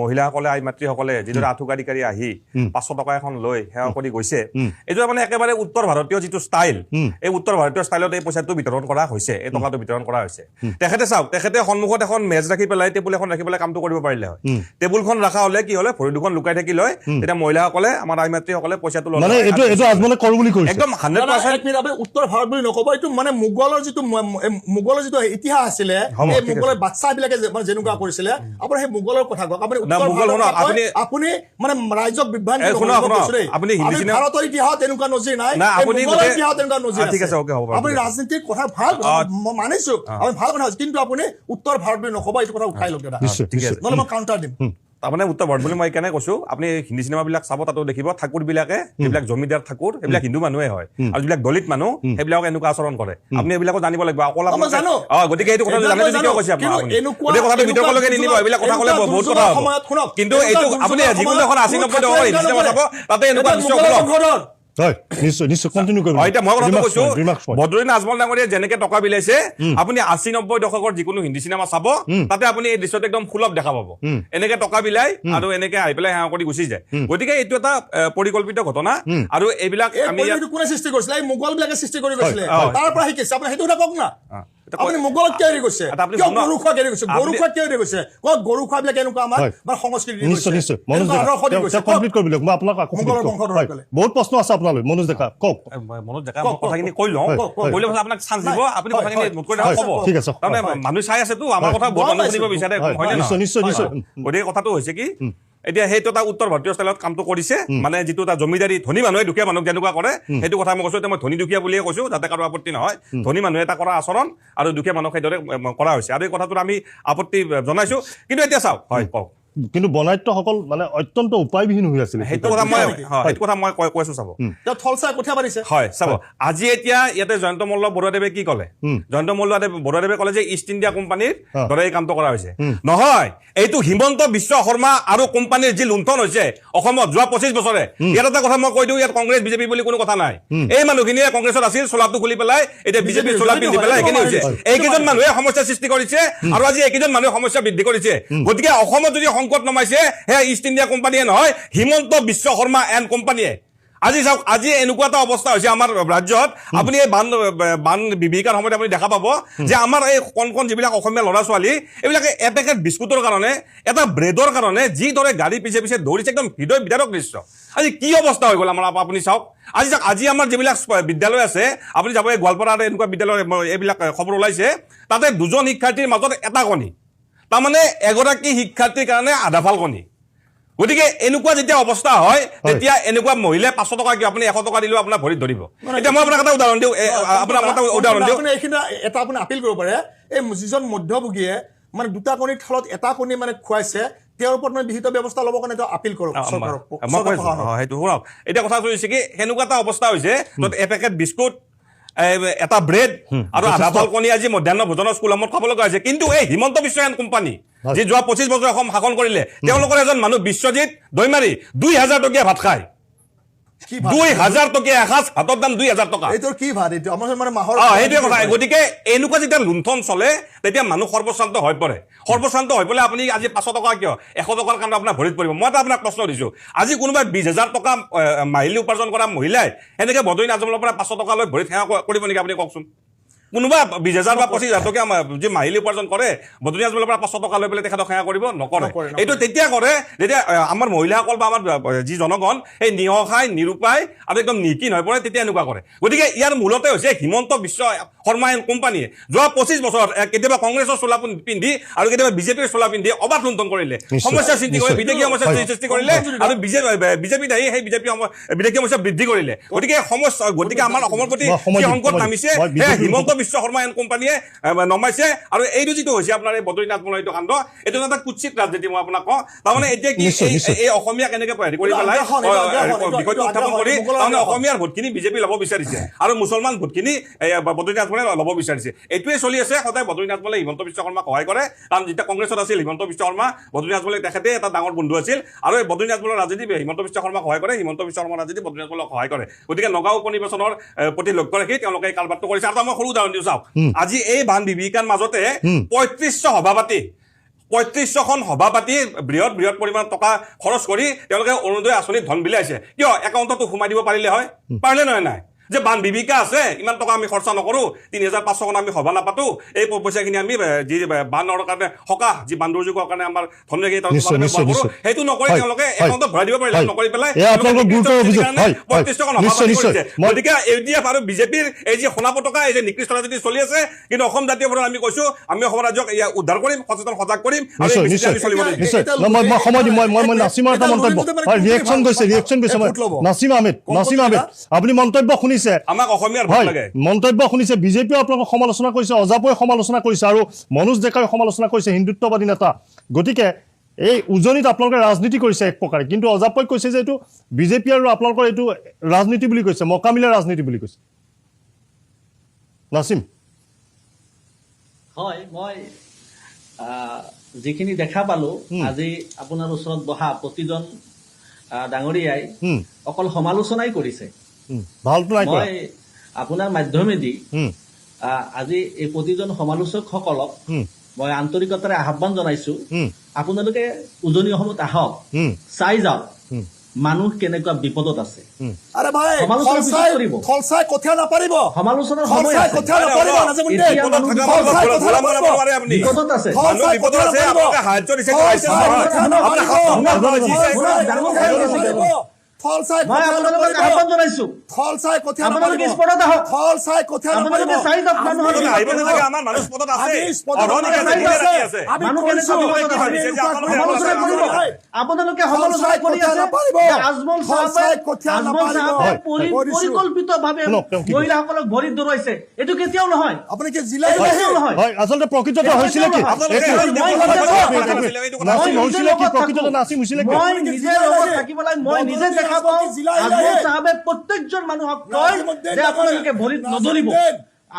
মহিলাসকলে আই মাতৃসকলে যিদৰে আঁঠুকাৰি আহি 500 টকা এখন লৈ সেৱা কৰি গৈছে এইটো মানে একেবাৰে উত্তৰ ভাৰতীয় যিটো ষ্টাইল এই উত্তৰ ভাৰতীয় ষ্টাইলত এই পইচাটো বিতৰণ কৰা হৈছে এই টকাটো বিতৰণ কৰা হৈছে তেখেতে চাওক তেখেতে সন্মুখত এখন মেজ ৰাখি পেলাই টেবুল এখন ৰাখি পেলাই কামটো কৰিব পাৰিলে হয় টেবুলখন ৰাখা হলে কি হলে ভৰি দুখন লুকাই থাকি লয় তেতিয়া মহিলাসকলে আমাৰ আই মাতৃসকলে পইচাটো লয় মানে এইটো আজমলে কৰো বুলি কৈছে একদম 100% উত্তৰ ভাৰত বুলি নকব এইটো মানে মোগলৰ যিটো ইতিহাস আছিলে এই মোগলৰ বাচ্চাবিলাকে মানে যেনেকুৱা কৰিছিলে আপুনি সেই মোগলৰ কথা কওক আপুনি মানে ৰাইজক বিভ্ৰান্তি আপুনি ভাৰতৰ ইতিহাস তেনেকুৱা নজিৰ নাই মোগলৰ ইতিহাস তেনেকুৱা নজিৰ ঠিক আছে ওকে হ'ব আপুনি ৰাজনীতিৰ কথা ভাল মানিছো আপুনি ভাল কথা কিন্তু আপুনি উত্তৰ ভাৰত বুলি নকব এইটো কথা উঠাই লওক দাদা নহ'লে মই কাউণ্টাৰ দিম তাৰমানে উত্তৰ ভাৰত বুলি মই এইকাৰণে কৈছো আপুনি হিন্দী চিনেমাবিলাক চাব তাতো দেখিব ঠাকুৰবিলাকে সেইবিলাক জমিদাৰ ঠাকুৰ সেইবিলাক হিন্দু মানুহে হয় আৰু যিবিলাক দলিত মানুহ সেইবিলাকক এনেকুৱা আচৰণ কৰে আপুনি এইবিলাকো জানিব লাগিব অকল গতিকে এইটো কথা জানে কিয় কৈছে আপুনি কথাটো বিতৰ্কলৈকে নিনিব এইবিলাক কথা ক'লে বহুত কথা হ'ব কিন্তু এইটো আপুনি যিকোনো এখন 80-90 টকাৰ হিন্দী চিনেমা চাব তাতে এনেকুৱা দৃশ্য হয় নিশ্চয় কন্টিনিউ কৰিব এতিয়া মই কথাটো কৈছো বদৰুদ্দিন আজমল ডাঙৰীয়াই যেনেকে টকা বিলাইছে আপুনি 80-90 দশকৰ যিকোনো হিন্দী চিনেমা চাব তাতে আপুনি এই দৃশ্যটো একদম সুলভ দেখা পাব এনেকে টকা বিলাই আৰু এনেকে আহি পেলাই সেৱা কৰি গুচি যায় গতিকে এইটো এটা পৰিকল্পিত ঘটনা আৰু এইবিলাক আমি কোনে সৃষ্টি কৰিছিলে এই মোগল বিলাকে সৃষ্টি কৰি গৈছিলে তাৰ পৰা শিকিছে আপুনি সেইটো কওক না আপুনি মোগলত কিয় এৰি গৈছে গৰু খোৱা এৰি গৈছে কিয় এৰি গৈছে কওক গৰু খোৱাবিলাক এনেকুৱা আমাৰ সংস্কৃতি নিশ্চয় কমপ্লিট কৰিব মই আপোনাক বহুত প্ৰশ্ন আছে আপোনালৈ মনোজ ডেকা কওক মনোজ ডেকা কথাখিনি কৈ লওঁ কৈলে আপোনাক চান্স দিব আপুনি কথাখিনি নোট কৰি ক'ব ঠিক আছে তাৰমানে মানুহ চাই আছেতো আমাৰ কথা বহুত মানুহ শুনিব বিচাৰে হয়নে নিশ্চয় গতিকে কথাটো হৈছে কি এতিয়া সেইটো এটা উত্তৰ ভাৰতীয় ষ্টাইলত কামটো কৰিছে মানে যিটো এটা জমিদাৰী ধনী মানুহে দুখীয়া মানুহক যেনেকুৱা কৰে সেইটো কথা মই কৈছো এতিয়া মই ধনী দুখীয়া বুলিয়ে কৈছো যাতে কাৰো আপত্তি নহয় ধনী মানুহে এটা কৰা আচৰণ আৰু দুখীয়া মানুহক সেইদৰে কৰা হৈছে আৰু এই কথাটোত আমি আপত্তি জনাইছো কিন্তু এতিয়া চাওক হয় কওক কিন্তু বনাইত্যসকল মানে অত্যন্ত উপায়বিহীন হৈ আছিল সেইটো কথা মই কৈছো চাব হয় চাব আজি এতিয়া ইয়াতে জয়ন্ত মল্ল বৰুৱাদেৱে কি ক'লে জয়ন্ত মল্ল বৰুৱাদেৱে ক'লে যে ইষ্ট ইণ্ডিয়া কোম্পানীৰ দৰে এই কামটো কৰা হৈছে নহয় এইটো হিমন্ত বিশ্ব শৰ্মা আৰু কোম্পানীৰ যি লুণ্ঠন হৈছে অসমত যোৱা 25 বছৰে ইয়াত এটা কথা মই কৈ দিওঁ ইয়াত কংগ্ৰেছ বিজেপি বুলি কোনো কথা নাই এই মানুহখিনিয়ে কংগ্ৰেছত আছিল চোলাটো খুলি পেলাই এতিয়া বিজেপিৰ চোলা পিন্ধি পেলাই এইখিনি হৈছে এইকেইজন মানুহে সমস্যা সৃষ্টি কৰিছে আৰু আজি এইকেইজন মানুহে সমস্যা বৃদ্ধি কৰিছে গতিকে অসমত যদি সংকট নমাইছে সেয়া ইষ্ট ইণ্ডিয়া কোম্পানীয়ে নহয়, হিমন্ত বিশ্ব শৰ্মা এণ্ড কোম্পানীয়ে। আজি চাওক, আজি এনেকুৱা এটা অৱস্থা হৈছে আমাৰ ৰাজ্যত, আপুনি এই বান বিভীষিকাৰ সময়ত আপুনি দেখা পাব যে আমাৰ এই কণ যিবিলাক অসমীয়া ল'ৰা ছোৱালী এইবিলাকে এপেকেট বিস্কুটৰ কাৰণে, এটা ব্ৰেডৰ কাৰণে যিদৰে গাড়ী পিছে পিছে দৌৰিছে, একদম হৃদয় বিদাৰক দৃশ্য। আজি কি অৱস্থা হৈ গ'ল আমাৰ, আপুনি চাওক। আজি আমাৰ যিবিলাক বিদ্যালয় আছে, আপুনি যাব এই গোৱালপাৰাত এনেকুৱা বিদ্যালয় এইবিলাক খবৰ ওলাইছে, তাতে 2জন শিক্ষাৰ্থীৰ মাজত এটা কণী, তাৰমানে এগৰাকী শিক্ষাৰ্থীৰ কাৰণে আধা ফাল কণী। গতিকে এনেকুৱা যেতিয়া অৱস্থা হয়, তেতিয়া এনেকুৱা মহিলাই 500 টকা কিয় আপুনি 100 টকা দিলেও আপোনাৰ ভৰিত ধৰিব। এতিয়া মই আপোনাক এটা উদাহৰণ দিওঁ, আপুনি এইখিনি এটা আপুনি আপিল কৰিব পাৰে, এই যিজন মধ্যভোগীয়ে মানে 2টা কণীৰ থলত এটা কণী মানে খুৱাইছে, তেওঁৰ ওপৰত মানে বিহিত ব্যৱস্থা ল'ব কাৰণে তেওঁ আপিল কৰক চৰকাৰক। সেইটো শুনক, এতিয়া কথা চলিছে কি, সেনেকুৱা এটা অৱস্থা হৈছে য'ত এপেকেট বিস্কুট, এটা ব্ৰেড আৰু আধা ফাল কণী আজি মধ্যাহ্ন ভোজনৰ স্কুলসমূহত খাব লগা হৈছে। কিন্তু এই হিমন্ত বিশ্ব এণ্ড কোম্পানী যি যোৱা 25 বছৰ অসম শাসন কৰিলে, তেওঁলোকৰ এজন মানুহ বিশ্বজিৎ দৈমাৰী 2000 টকীয়া ভাত খায়, 2000 টকীয়া এসাঁজ, ভাতৰ দাম 2000 টকা। এইটোৰ কি ভাত, এইটো আমাৰ মানে মাহৰ সেইটোৱে কথা। গতিকে এনেকুৱা যেতিয়া লুণ্ঠন চলে, তেতিয়া মানুহ সৰ্বশ্ৰান্ত হৈ পৰে। সৰ্বশ্ৰান্ত হৈ পেলাই আপুনি আজি 500 টকা কিয় 100 টকাৰ কাৰণে আপোনাৰ ভৰিত পৰিব। মই এটা আপোনাক প্ৰশ্ন দিছোঁ, আজি কোনোবাই 20,000 টকা মাহিলী উপাৰ্জন কৰা মহিলাই এনেকে বদৰুদ্দিন আজমলৰ পৰা 500 টকা লৈ ভৰিত সেৱা কৰিব নেকি আপুনি কওকচোন? কোনোবা 20,000 বা 25,000 টকা যি মাহিলী উপাৰ্জন কৰে, বদৰুদ্দিন আজমলৰ পৰা 500 টকা লৈ পেলাই তেখেতক সেৱা কৰিব? নকৰে। এইটো তেতিয়া কৰে যেতিয়া আমাৰ মহিলাসকল বা আমাৰ যি জনগণ সেই নিসহায়, নিৰুপায় আৰু একদম নিকিন হৈ পৰে, তেতিয়া এনেকুৱা কৰে। গতিকে ইয়াৰ মূলতে হৈছে হিমন্ত বিশ্ব শৰ্মা এণ্ড কোম্পানীয়ে যোৱা 25 বছৰত কেতিয়াবা কংগ্ৰেছৰ চোলা পিন্ধি আৰু কেতিয়াবা বিজেপিৰ চোলা পিন্ধি অবাধ লুণ্ঠন কৰিলে, সমস্যাৰ সৃষ্টি কৰিলে, বিদেশী সমস্যাৰ সৃষ্টি কৰিলে, আৰু বিজেপিত আহি সেই বিদেশী সমস্যা বৃদ্ধি কৰিলে। গতিকে আমাৰ অসমৰ প্ৰতি যি সংকট নামিছে, সেয়া হিমন্ত বিশ্ব শৰ্মা এণ্ড কোম্পানীয়ে নমাইছে। আৰু এইটো যিটো হৈছে আপোনাৰ এই বদৰুদ্দিন আজমলৰ এইটো কাণ্ড, এইটো এটা কুৎসিত ৰাজনীতি মই আপোনাক কওঁ। তাৰমানে এতিয়া কি এই অসমীয়া কেনেকে হেৰি কৰি পেলাই বিষয়টো উত্থাপন কৰি তাৰমানে অসমীয়াৰ ভোটখিনি বিজেপি ল'ব বিচাৰিছে আৰু মুছলমান ভোটখিনি বদৰুদ্দিন আজমলে ল'ব বিচাৰিছে। এইটোৱে চলি আছে সদায়। বদৰুদ্দিন আজমলে হিমন্ত বিশ্ব শৰ্মাক সহায় কৰে, কাৰণ যেতিয়া কংগ্ৰেছত আছিল হিমন্ত বিশ্ব শৰ্মা, বদৰুদ্দিন আজমলে তেখেতে এটা ডাঙৰ বন্ধু আছিল, আৰু এই বদৰুদ্দিন আজমলৰ ৰাজনীতি হিমন্ত বিশ্ব শৰ্মাক সহায় কৰে, হিমন্ত বিশ্ব শৰ্মাৰ ৰাজনীতি বদৰুদ্দিন আজমলক সহায় কৰে। গতিকে নগাঁও উপনিৰ্বাচনৰ প্ৰতি লক্ষ্য ৰাখি তেওঁলোকে এই কাৰবাৰটো কৰিছে। আৰু মই সৰু উদাহৰণ দিওঁ, চাওক, আজি এই বান বিভীষিকাৰ মাজতে 3500 সভাপাতি, 3500খন সভা পাতি বৃহৎ পৰিমাণৰ টকা খৰচ কৰি তেওঁলোকে অৰুণোদয় আঁচনিত ধন বিলাইছে। কিয়? একাউণ্টতো সোমাই দিব পাৰিলে হয়, পাৰিলে নহয় নাই? যে বান বিভীষিকা আছে, ইমান টকা আমি খৰচা নকৰোঁ, 3500খন আমি সভা নাপাতো, এই পইচাখিনি আমি যি বানৰ কাৰণে সকাহ, যি বান দুৰ্যোগৰ কাৰণে আমাৰ ধন ৰাখি সেইটো নকৰি তেওঁলোকে একাউণ্টত ভৰাই দিব পাৰিলে, নকৰি পেলাই 3500খন সভা পাতি কৰিছে। গতিকে ADF আৰু বিজেপিৰ এই যি সোণা পতাকা, এই যে নিকৃষ্ট ৰাজনীতি চলি আছে, কিন্তু অসম জাতীয় ফ্ৰণ্টত আমি কৈছো, আমি অসম ৰাজ্যক উদ্ধাৰ কৰিম, সজাগ কৰিম, আৰু চলিব নাছিমৰ এটা মন্তব্য, ৰিয়েকশ্যন গৈছে নাছিম আহমেদ, আপুনি মন্তব্য শুনিছে, আমাক অসমীয়াৰ ভোট লাগে, মন্তব্য শুনিছে, বিজেপিও আপোনালোকক সমালোচনা কৰিছে, অজাপই সমালোচনা কৰিছে, আৰু মনোজ ডেকাই সমালোচনা কৰিছে, হিন্দুত্ববাদী নেতা। গতিকে এই উজনিত আপোনালোকে ৰাজনীতি কৰিছে এক প্ৰকাৰে, কিন্তু অজাপই কৈছে যে এইটো বিজেপি আৰু আপোনালোকৰ এইটো ৰাজনীতি বুলি কৈছে, মকামিলা ৰাজনীতি বুলি কৈছে। নাছিম, হয়, মই যিখিনি দেখা পালো, আজি আপোনাৰ ওচৰত বহা প্ৰতিজন ডাঙৰীয়াই অকল সমালোচনাই কৰিছে। মই আপোনাৰ মাধ্যমেদি আজি এই প্ৰতিজন সমালোচকসকলক মই আন্তৰিকতাৰে আহ্বান জনাইছো, আপোনালোকে উজনি অসমত আহক, চাই যাওক মানুহ কেনেকুৱা বিপদত আছে। আৰে ভাই ফলসাই কথা নাপাৰিব, সমালোচনাৰ সময় আছে, কথা নাপারিব নাজমুদ্দিন, ফলসাই কথা নাপারিব, আপনি বিপদত আছে, মানুহ বিপদত আছে, আপোনালোকে সাহায্য দিছে, ফলসাই মই আপোনালোকক আহ্বান জনাইছো, ফলসাই কথা আপোনালোকে স্পটত আহক, ফলসাই কথা আপোনালোকে চাই যাওক মানুহৰ আমাৰ মানুহ স্পটত আছে, আপোনালোকে সমালোচনা কৰি আছে। আজমল চাহাবে পৰিকল্পিতভাৱে মহিলাসকলক ভৰিত দৌৰাইছে, এইটো কেতিয়াও নহয়। আপুনি কি জিলাই নহয়, আচলতে প্ৰকৃততে হৈছিলে কি? মই নিজে লগত থাকি পেলাই মই নিজে দেখা পাওঁ, আজমল চাহাবে প্ৰত্যেকজন মানুহক কয় যে আপোনালোকে ভৰিত নদৌৰিব,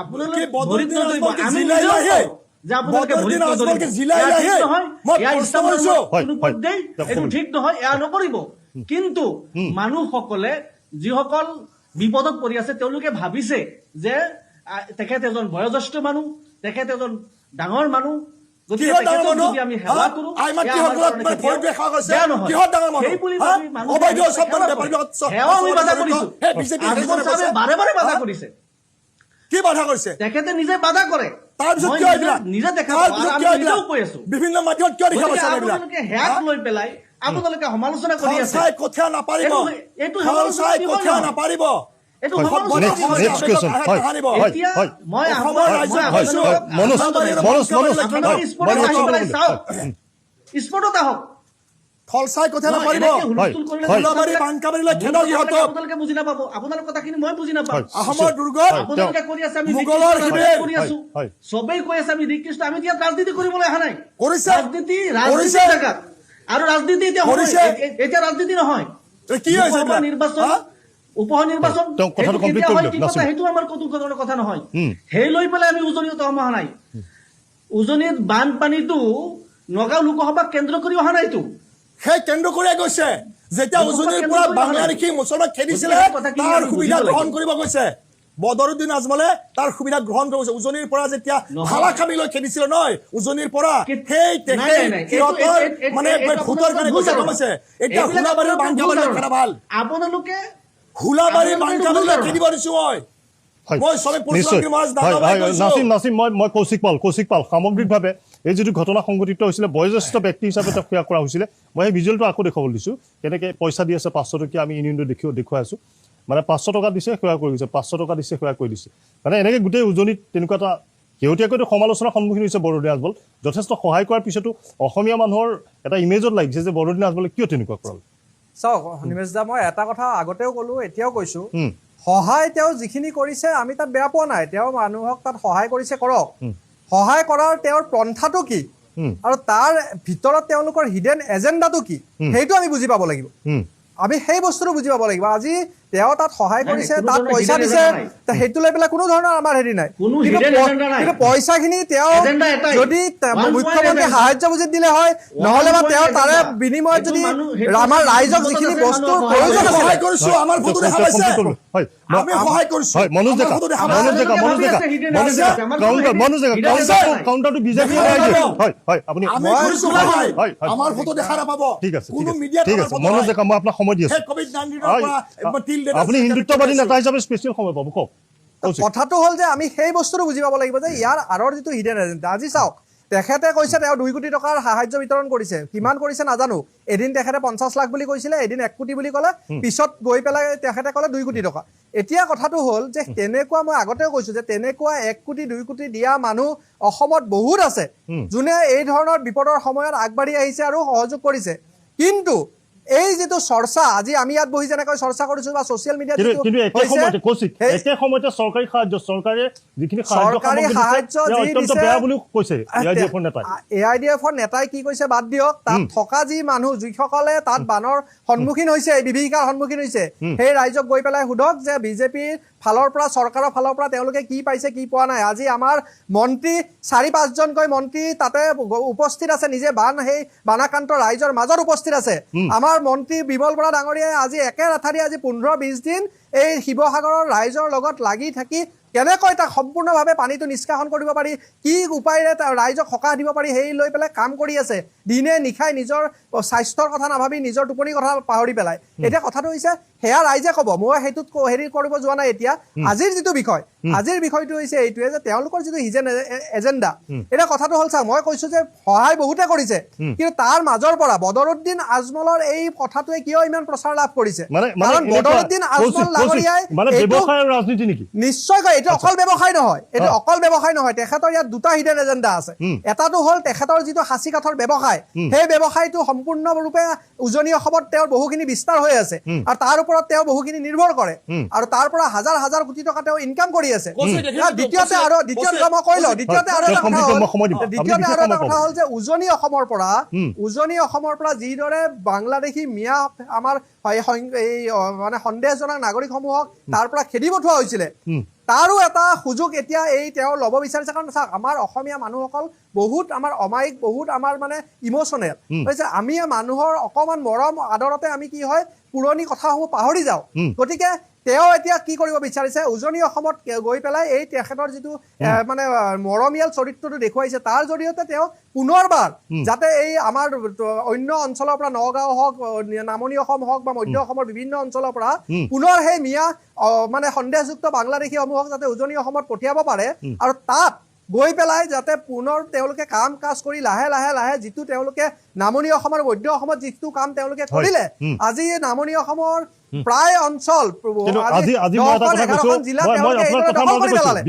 আপোনালোকে ভৰিত নদৌৰিব, আমি নিজেও কওঁ যে আপোনালোকে ভৰিত নদৌৰিব। এইটো ঠিক নহয়, এয়া নকৰিব। কিন্তু মানুহসকলে যিসকল বিপদত পৰি আছে, তেওঁলোকে ভাবিছে যে তেখেত এজন বয়োজ্যেষ্ঠ মানুহ, তেখেত এজন ডাঙৰ মানুহ, গতিকে কিহৰ ডাঙৰ তেখেতক মানুহ যদি আমি সেৱা কৰোঁ, আইমাতৃসকলক এয়া আমাৰ ভৰি ধুই সেৱা কৰিছে বেয়া নহয়। কিহৰ ডাঙৰ মানুহ সেই বুলি হা? ভাবি মানুহে অবৈধ সেৱা চব কৰে। বেপাৰীবিলাক সেৱাও আমি বাধা কৰিছো। সেই বিজেপি আজমল চাহাবে বাৰে বাৰে বাধা কৰিছে। কি বাধা কৰিছে তেখেতে নিজে বাধা কৰে। তাৰপিছত মই কিয় এইবিলাক নিজে দেখা পাওঁ, তাৰপিছত আৰু কিয় আমি নিজেও এইবিলাক কৈ আছো। বিভিন্ন মাধ্যমত কিয় দেখা গতিকে পাইছে এইবিলাক আপোনালোকে হেয়াক লৈ পেলাই আপোনালোকে সমালোচনা কৰি আছে। চাই কঠীয়া নাপাৰিব এইটো ফল সমালোচনা চাই কিহৰ কঠীয়া নহয়? নাপাৰিব এইটো হয়, সমালোচনা next- কিহৰ next নহয়? question. হয়, হয়, এতিয়া হয়। মই অসমৰ ৰাজ্যত কৈছো, মনোজ, মনোজ, মনোজ, আপোনালোকে হয়, স্পৰ্টত মনোজ, আহি পেলাই মনোজ, চাওক। হয়, স্পৰ্টত আহক। ফল চাই কঠীয়া মই নাপাৰিব এনেকে হুলস্থুল কৰিলে হয়। ফুলবাৰী বাংকাবাৰীলৈ খেদক ইহঁতক আপোনালোকে বুজি নাপাব। আপোনালোকৰ কথাখিনি মই বুজি নাপাওঁ। হয়। আহোমৰ দুৰ্গত হয়। আপোনালোকে কৰি আছে, আমি মোগলৰ নিকৃষ্ট শিবিৰ। কৰি আছো। হয়। চবেই কৈ আছে আমি নিকৃষ্ট। আমি ইয়াত ৰাজনীতি কৰিবলৈ অহা নাই। কৰিছে। ৰাজনীতি কৰিছে। জেগাত আৰু ৰাজনীতি এতিয়া কৰিছে। এতিয়া ৰাজনীতি নহয়। এই কি হৈছে লোকসভা এইবিলাক? নিৰ্বাচন, হা? উপনিৰ্বাচন, তেওঁ কথাটো সেইটো complete কেতিয়া কৰি হয়, দিয়ক, কি কথা, নাছিম। সেইটো আমাৰ কৌতুকজনক কথা নহয়। সেই লৈ পেলাই আমি উজনিত অহা নাই। উজনিত বানপানীটো নগাঁও লোকসভাক কেন্দ্ৰ কৰি অহা নাইতো। সেই কেন্দ্ৰ কৰিয়ে গৈছে যেতিয়া উজনিৰ পৰা বাংলাদেশী মুছলমান খেদিছিলে তাৰ সুবিধা গ্ৰহণ কৰিব গৈছে বদৰুদ্দিন আজমলে তাৰ সুবিধা গ্ৰহণ কৰিছে উজনিৰ পৰা যেতিয়া ভালাখামীলৈ খেদিছিলে নহয় উজনিৰ পৰা সেই সিহঁতৰ মানে ভোটৰ কাৰণে গৈছে গম পাইছে এতিয়া হুলাবাৰীৰ বাংকাবাৰীলৈ খেদা ভাল আপোনালোকে হুলাবাৰীৰ বাংকাবাৰীলৈ খেদিব দিছো হয়, মই চবে নিশ্চয়। পৰশুৰাম মহাৰাজ হয়, দাদাবাই হয়, কৈছো নাছিম মই কৌশিক পাল সামগ্ৰিকভাৱে এই যিটো ঘটনা সংঘটিত হৈছিলে বয়োজ্যেষ্ঠ ব্যক্তি হিচাপে তেওঁক সেয়া কৰা হৈছিলে মই সেই ভিজুৱেলটো আকৌ দেখুৱাবলৈ দিছোঁ কেনেকৈ পইচা দি আছে 500 টকীয়া আমি ইউনিয়নটো দেখুৱাই আছোঁ মানে 500 টকা দিছে সেৱা কৰি দিছে 500 টকা দিছে সেৱা কৰি দিছে মানে এনেকৈ গোটেই উজনিত তেনেকুৱা এটা শেহতীয়াকৈতো সমালোচনাৰ সন্মুখীন হৈছে বৰদুদিন আজমল যথেষ্ট সহায় কৰাৰ পিছতো অসমীয়া মানুহৰ এটা ইমেজত লাগিছে যে বৰদুদিন আজমলে কিয় তেনেকুৱা কৰাল চাওক নিমেশ দা মই এটা কথা আগতেও ক'লো এতিয়াও কৈছোঁ সহায় তেওঁ যিখিনি কৰিছে আমি তাত বেয়া পোৱা নাই তেওঁ মানুহক তাত সহায় কৰিছে কৰক সহায় কৰাৰ তেওঁৰ পন্থাটো কি আৰু তাৰ ভিতৰত তেওঁলোকৰ হিডেন এজেণ্ডাটো কি সেইটো আমি বুজি পাব লাগিব আমি সেই বস্তুটো বুজি পাব লাগিব আজি তেওঁ তাত সহায় কৰিছে তাত পইচা দিছে সেইটো লৈ পেলাই কোনো ধৰণৰ আমাৰ হেৰি নাই কিন্তু পইচাখিনি তেওঁ যদি মুখ্যমন্ত্ৰী সাহায্য বুজি দিলে হয় নহ'লে বা তেওঁ তাৰে বিনিময়ত যদি আমাৰ ৰাইজক যিখিনি বস্তুৰ প্ৰয়োজন আছে সহায় কৰিছো আমাৰ ফটো দেখা পাইছে হয় আমি সহায় কৰিছো হয় মনোজ ডেকা কাউণ্টাৰটো বিজেপি হয় হয় আপুনি আমি কৰিছো হয় হয় আমাৰ ফটো দেখা নাপাব ঠিক আছে কোনো মিডিয়াত ঠিক আছে মনোজ ডেকা মই আপোনাক সময় দি আছো কোভিড-19 পৰা টিল ডেট আপুনি হিন্দুত্ববাদী নেতা হিচাপে স্পেচিয়েল সময় পাব কওক কথাটো হ'ল যে আমি সেই বস্তুটো বুজি পাব লাগিব যে ইয়াৰ আঁৰৰ যিটো হিডেন এজেণ্ডা আজি চাওক তেখেতে কৈছে তেওঁ 2 কোটি টকাৰ সাহায্য বিতৰণ কৰিছে কিমান কৰিছে নাজানো এদিন তেখেতে 50 লাখ বুলি কৈছিলে এদিন 1 কোটি বুলি ক'লে পিছত গৈ পেলাই তেখেতে ক'লে 2 কোটি টকা এতিয়া কথাটো হ'ল যে তেনেকুৱা মই আগতেও কৈছোঁ যে তেনেকুৱা 1 কোটি 2 কোটি দিয়া মানুহ অসমত বহুত আছে যোনে এই ধৰণৰ বিপদৰ সময়ত আগবাঢ়ি আহিছে আৰু সহযোগ কৰিছে কিন্তু এই যিটো চৰ্চা আজি আমি ইয়াত বহি যেনেকৈ চৰ্চা কৰিছো বা ছ'চিয়েল মিডিয়াত কিন্তু একে সময়তে চৰকাৰী সাহায্য চৰকাৰে যিখিনি সাহায্য অত্যন্ত বেয়া বুলিও কৈছে AIDF-ৰ নেতাই কি কৈছে বাদ দিয়ক তাত থকা যি মানুহ যিসকলে তাত বানৰ সন্মুখীন হৈছে বিভীষিকাৰ সন্মুখীন হৈছে সেই ৰাইজক গৈ পেলাই সোধক যে বিজেপিৰ ফালৰ পৰা চৰকাৰৰ ফালৰ পৰা তেওঁলোকে কি পাইছে কি পোৱা নাই আজি আমাৰ মন্ত্ৰী 4-5জনকৈ মন্ত্ৰী তাতে উপস্থিত আছে নিজে সেই বানাক্ৰান্ত ৰাইজৰ মাজত উপস্থিত আছে আমাৰ মন্ত্ৰী বিমল বৰা ডাঙৰীয়াই আজি একে ৰাথাৰি আজি 15-20 দিন এই শিৱসাগৰৰ ৰাইজৰ লগত লাগি থাকি কেনেকৈ তাক সম্পূৰ্ণভাৱে পানীটো নিষ্কাশন কৰিব পাৰি কি উপায়েৰে ৰাইজক সকাহ দিব পাৰি সেই লৈ পেলাই কাম কৰি আছে দিনে নিশাই নিজৰ স্বাস্থ্যৰ কথা নাভাবি নিজৰ টোপনিৰ কথা পাহৰি পেলাই এতিয়া কথাটো হৈছে সেয়া ৰাইজে ক'ব মই সেইটোত হেৰি কৰিব যোৱা নাই এতিয়া আজিৰ যিটো বিষয় আজিৰ বিষয়টো হৈছে এইটোৱে যে তেওঁলোকৰ যিটো হিডেন এজেণ্ডা এতিয়া কথাটো হ'ল চাওক মই কৈছোঁ যে সহায় বহুতে কৰিছে কিন্তু তাৰ মাজৰ পৰা বদৰুদ্দিন আজমলৰ এই কথাটোৱে কিয় ইমান প্ৰচাৰ লাভ কৰিছে কাৰণ বদৰুদ্দিন আজমল ডাঙৰীয়াই নিশ্চয়কৈ এইটো অকল ব্যৱসায় নহয় এইটো অকল ব্যৱসায় নহয় তেখেতৰ ইয়াত দুটা হিডেন এজেণ্ডা আছে এটাটো হ'ল তেখেতৰ যিটো সাঁচি কাঠৰ ব্যৱসায় সেই ব্যৱসায়টো সম্পূৰ্ণৰূপে উজনি অসমত তেওঁৰ বহুখিনি বিস্তাৰ হৈ আছে আৰু তাৰ ওপৰত তেওঁ বহুখিনি নিৰ্ভৰ কৰে আৰু তাৰ পৰা হাজাৰ হাজাৰ কোটি টকা তেওঁ ইনকাম কৰি আছে দ্বিতীয়তে মই কৈ লওঁ দ্বিতীয়তে আৰু এটা কথা হ'ল যে উজনি অসমৰ পৰা যিদৰে বাংলাদেশী মিয়া আমাৰ এই মানে সন্দেহজনক নাগৰিকসমূহক তাৰ পৰা খেদি পঠোৱা হৈছিলে তাৰো এটা সুযোগ এতিয়া এই তেওঁ ল'ব বিচাৰিছে কাৰণ চাওক আমাৰ অসমীয়া মানুহসকল বহুত আমাৰ অমায়িক বহুত আমাৰ মানে ইম'চনেল হৈছে আমি মানুহৰ অকণমান মৰম আদৰতে আমি কি হয় পুৰণি কথাসমূহ পাহৰি যাওঁ গতিকে তেওঁ এতিয়া কি কৰিব বিচাৰিছে উজনি অসমত গৈ পেলাই এই তেখেতৰ যিটো মানে মৰমীয়াল চৰিত্ৰটো দেখুৱাইছে তাৰ জৰিয়তে তেওঁ পুনৰবাৰ যাতে এই আমাৰ অন্য অঞ্চলৰ পৰা নগাঁও হওক নামনি অসম হওক বা মধ্য অসমৰ বিভিন্ন অঞ্চলৰ পৰা পুনৰ সেই মিয়া মানে সন্দেহযুক্ত বাংলাদেশীসমূহক যাতে উজনি অসমত পঠিয়াব পাৰে আৰু তাত গৈ পেলাই যাতে পুনৰ তেওঁলোকে কাম কাজ কৰি লাহে লাহে লাহে যিটো তেওঁলোকে নামনি অসমৰ মধ্য অসমত যিটো কাম তেওঁলোকে কৰিলে আজি নামনি অসমৰ প্ৰায় অঞ্চল